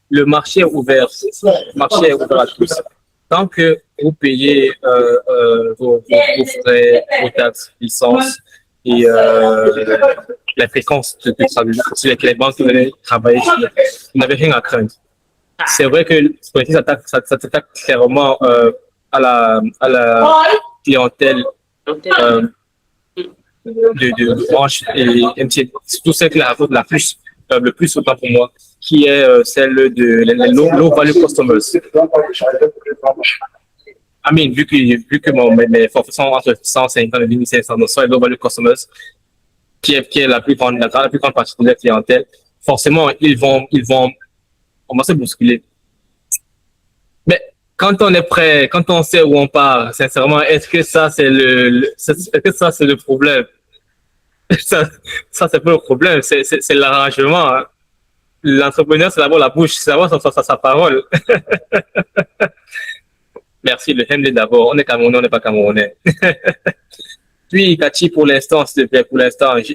Speaker 2: le marché est ouvert. Le marché est ouvert à tous. Tant que vous payez vos frais, vos taxes, licences et la fréquence de travail sur lesquelles les banques veulent travailler, vous n'avez rien à craindre. C'est vrai que ça s'attaque clairement à la clientèle de branche et surtout celle qui la le plus autant pour moi, qui est celle de low value customers. I mean, vu que mes forfaits sont entre 150 et 1500, donc soit low value customers, qui est la plus grande partie de la clientèle, forcément, ils vont commencer à bousculer. Mais quand on est prêt, quand on sait où on part, sincèrement, est-ce que ça c'est le problème? Ça c'est pas le problème, c'est l'arrangement. Hein. L'entrepreneur, c'est d'abord la bouche, c'est d'abord sa parole. Merci, le Henley d'abord. On est Camerounais, on n'est pas Camerounais. Puis, Cathy, pour l'instant, s'il te plaît,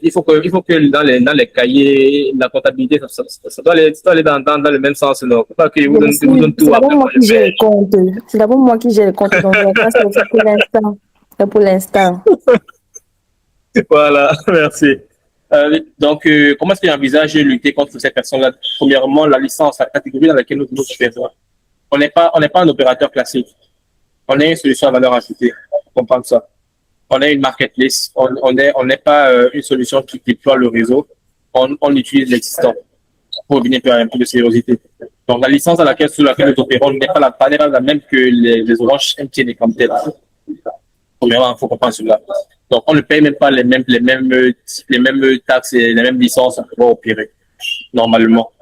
Speaker 2: il faut que dans les cahiers, la comptabilité, ça doit aller dans le même sens. Non, pas que vous donne tout.
Speaker 4: C'est d'abord moi qui j'ai le compte. C'est d'abord moi qui j'ai le compte. Donc, c'est pour l'instant. C'est pour l'instant.
Speaker 2: Voilà, merci. Donc, comment est-ce qu'il envisage de lutter contre ces personnes-là? Premièrement, la licence, la catégorie dans laquelle nous faisons. On n'est pas un opérateur classique. On est une solution à valeur ajoutée. On comprend ça. On est une marketplace. On n'est pas une solution qui déploie le réseau. On utilise l'existant pour revenir un peu de sérieuxité. Donc, la licence sur laquelle nous opérons n'est pas la même que les oranges MTN et comme tel. Premièrement, il faut comprendre cela. Donc, on ne paye même pas les mêmes taxes et les mêmes licences pour pouvoir opérer, normalement.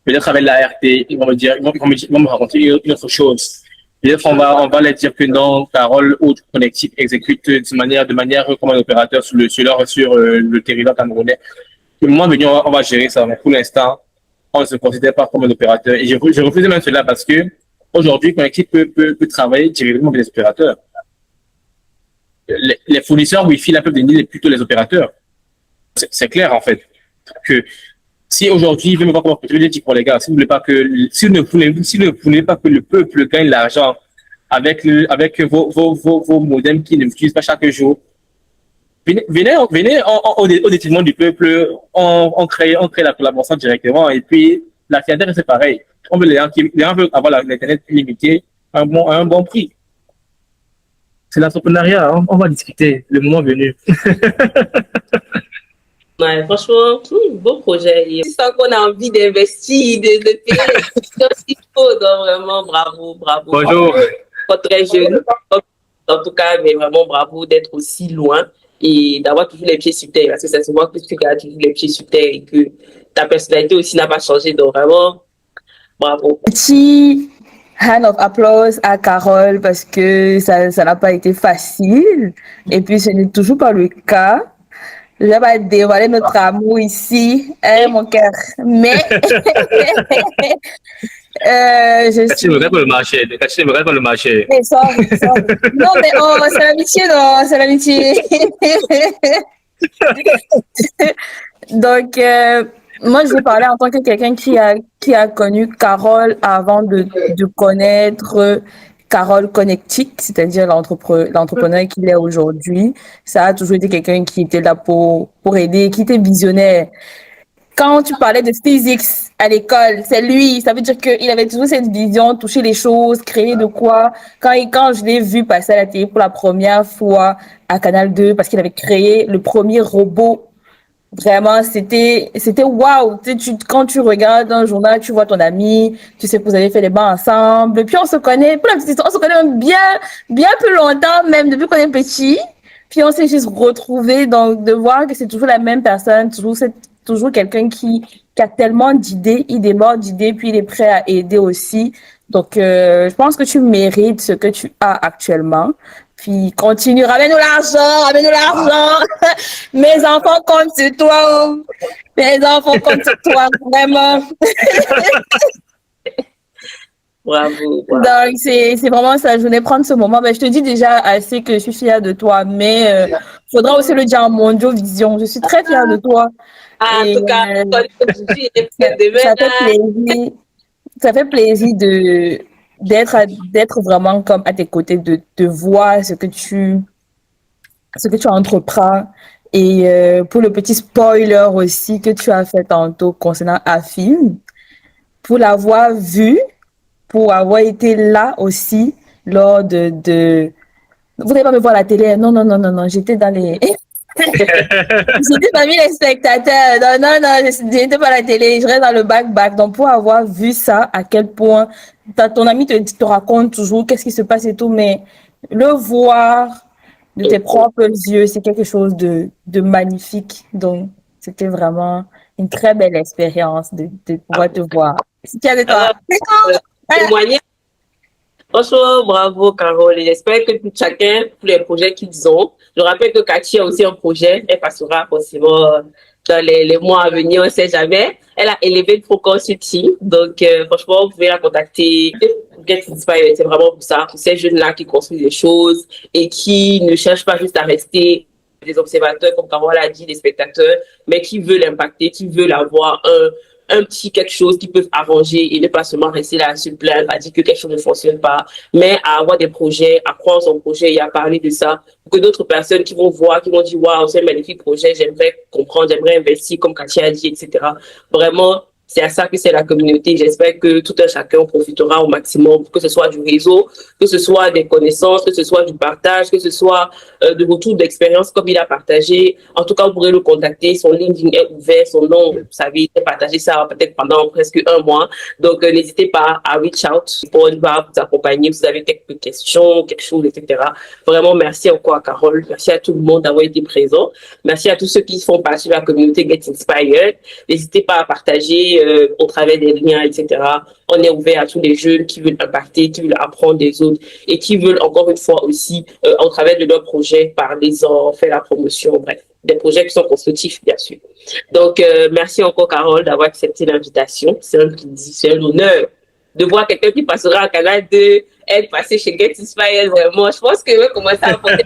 Speaker 2: Peut-être avec la RT, ils vont me raconter une autre chose. Peut-être on va leur dire que non, Carole ou Connectic exécute de manière comme un opérateur sur le territoire camerounais. Le moment venu, on va gérer ça. Mais pour l'instant, on ne se considère pas comme un opérateur. Et je refuse même cela parce que aujourd'hui, quand l'équipe peut travailler directement avec les opérateurs, les fournisseurs Wi-Fi là peuvent devenir plutôt les opérateurs. C'est clair en fait que si aujourd'hui ils veulent me voir comment je dis pour les gars, si vous ne voulez pas que le peuple gagne l'argent avec vos modems qui ne utilisent pas chaque jour, venez au détriment du peuple, on crée la collaboration directement et puis la clientèle c'est pareil. Les gens veulent avoir l'internet limité à un bon prix. C'est l'entrepreneuriat, on va discuter le moment venu.
Speaker 1: Ouais, franchement, beau projet. C'est ça qu'on a envie d'investir, de payer ce qu'il faut. Donc, vraiment, bravo.
Speaker 2: Bonjour.
Speaker 1: Pas très jeune. En tout cas, mais vraiment, bravo d'être aussi loin et d'avoir toujours les pieds sur terre. Parce que ça se voit que tu gardes toujours les pieds sur terre et que ta personnalité aussi n'a pas changé. Donc, vraiment, bravo.
Speaker 4: Petit hand of applause à Carole parce que ça n'a pas été facile. Et puis, ce n'est toujours pas le cas. Je vais pas dévoiler notre amour ici, hein, mon cœur. Mais,
Speaker 2: Tu me regardes pour le marché. Tu me regardes pour le marché.
Speaker 4: Mais ça. Non, mais c'est l'amitié, non, c'est l'amitié. Donc, moi, je vais parler en tant que quelqu'un qui a connu Carole avant de connaître Carole Connectic, c'est-à-dire l'entrepreneur qu'il est aujourd'hui. Ça a toujours été quelqu'un qui était là pour aider, qui était visionnaire. Quand tu parlais de physics à l'école, c'est lui. Ça veut dire qu'il avait toujours cette vision, toucher les choses, créer de quoi. Quand je l'ai vu passer à la télé pour la première fois à Canal 2, parce qu'il avait créé le premier robot. Vraiment, c'était waouh. Quand tu regardes un journal, tu vois ton ami, tu sais que vous avez fait les bancs ensemble. Puis on se connaît, pour la petite histoire, on se connaît bien plus longtemps, même depuis qu'on est petit. Puis on s'est juste retrouvés. Donc, de voir que c'est toujours la même personne, toujours quelqu'un qui a tellement d'idées, il déborde d'idées, puis il est prêt à aider aussi. Donc, je pense que tu mérites ce que tu as actuellement. Puis continue, ramène-nous l'argent. Mes enfants comptent sur toi. Mes enfants comptent sur toi, vraiment.
Speaker 1: Bravo.
Speaker 4: Donc, c'est vraiment ça. Je voulais prendre ce moment. Ben, je te dis déjà assez que je suis fière de toi, mais faudra aussi le dire en Mondio Vision. Je suis très fière de toi.
Speaker 1: En tout cas,
Speaker 4: ça fait plaisir d'être vraiment comme à tes côtés, de voir ce que tu entreprends. Et pour le petit spoiler aussi que tu as fait tantôt concernant Afim, pour l'avoir vu, pour avoir été là aussi lors de... Vous n'allez pas me voir à la télé. Non, j'étais dans les... J'étais parmi les spectateurs. Non, j'étais pas à la télé. Je reste dans le back. Donc, pour avoir vu ça, à quel point ton ami te raconte toujours qu'est-ce qui se passe et tout, mais le voir de tes propres yeux, c'est quelque chose de magnifique. Donc, c'était vraiment une très belle expérience de pouvoir te voir. C'est fier de toi.
Speaker 1: Témoigner. Franchement, bravo, Carole. Et j'espère que chacun, pour les projets qu'ils ont, je rappelle que Cathy a aussi un projet. Elle passera forcément dans les mois à venir, on ne sait jamais. Elle a élevé le Pro Consulting. Donc, franchement, vous pouvez la contacter. Get Inspired, c'est vraiment pour ça, pour ces jeunes-là qui construisent des choses et qui ne cherchent pas juste à rester des observateurs, comme Carole a dit, des spectateurs, mais qui veulent impacter, qui veulent avoir un petit quelque chose qu'ils peuvent arranger et ne pas seulement rester là à se plaindre, à dire que quelque chose ne fonctionne pas, mais à avoir des projets, à croire en son projet et à parler de ça, pour que d'autres personnes qui vont voir, qui vont dire, waouh, c'est un magnifique projet, j'aimerais comprendre, j'aimerais investir, comme Katia a dit, etc. Vraiment, c'est à ça que c'est la communauté. J'espère que tout un chacun profitera au maximum, que ce soit du réseau, que ce soit des connaissances, que ce soit du partage, que ce soit de retour d'expérience comme il a partagé. En tout cas, vous pourrez le contacter. Son LinkedIn est ouvert, son nom, vous savez, il a partagé ça peut-être pendant presque un mois. Donc, n'hésitez pas à reach out. On va vous accompagner. Vous avez quelques questions, quelque chose, etc. Vraiment, merci encore à Carole. Merci à tout le monde d'avoir été présent. Merci à tous ceux qui font partie de la communauté Get Inspired. N'hésitez pas à partager et au travers des liens, etc. On est ouvert à tous les jeunes qui veulent impacter, qui veulent apprendre des autres et qui veulent encore une fois aussi, au travers de leurs projets, parler-en, faire la promotion, bref, des projets qui sont constructifs, bien sûr. Donc, merci encore, Carole, d'avoir accepté l'invitation. C'est un honneur de voir quelqu'un qui passera en Canada, elle passer chez Get Inspired, vraiment. Je pense que je vais commencer à porter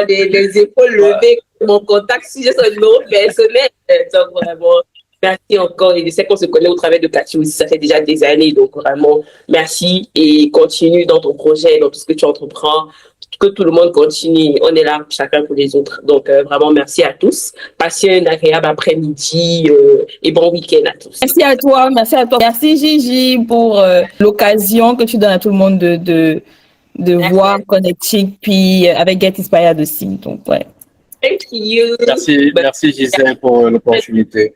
Speaker 1: les épaules levées, mon contact, si j'ai son numéro personnel. Donc, vraiment, merci encore. Et je sais qu'on se connaît au travers de Cathy aussi, ça fait déjà des années. Donc, vraiment, merci et continue dans ton projet, dans tout ce que tu entreprends. Que tout le monde continue. On est là, chacun pour les autres. Donc, vraiment, merci à tous. Passez un agréable après-midi et bon week-end à tous.
Speaker 4: Merci à toi, merci à toi. Merci Gigi pour l'occasion que tu donnes à tout le monde de voir Connectique, puis avec Get Inspired aussi. Donc, ouais.
Speaker 1: Thank you.
Speaker 2: Merci Gisèle pour l'opportunité.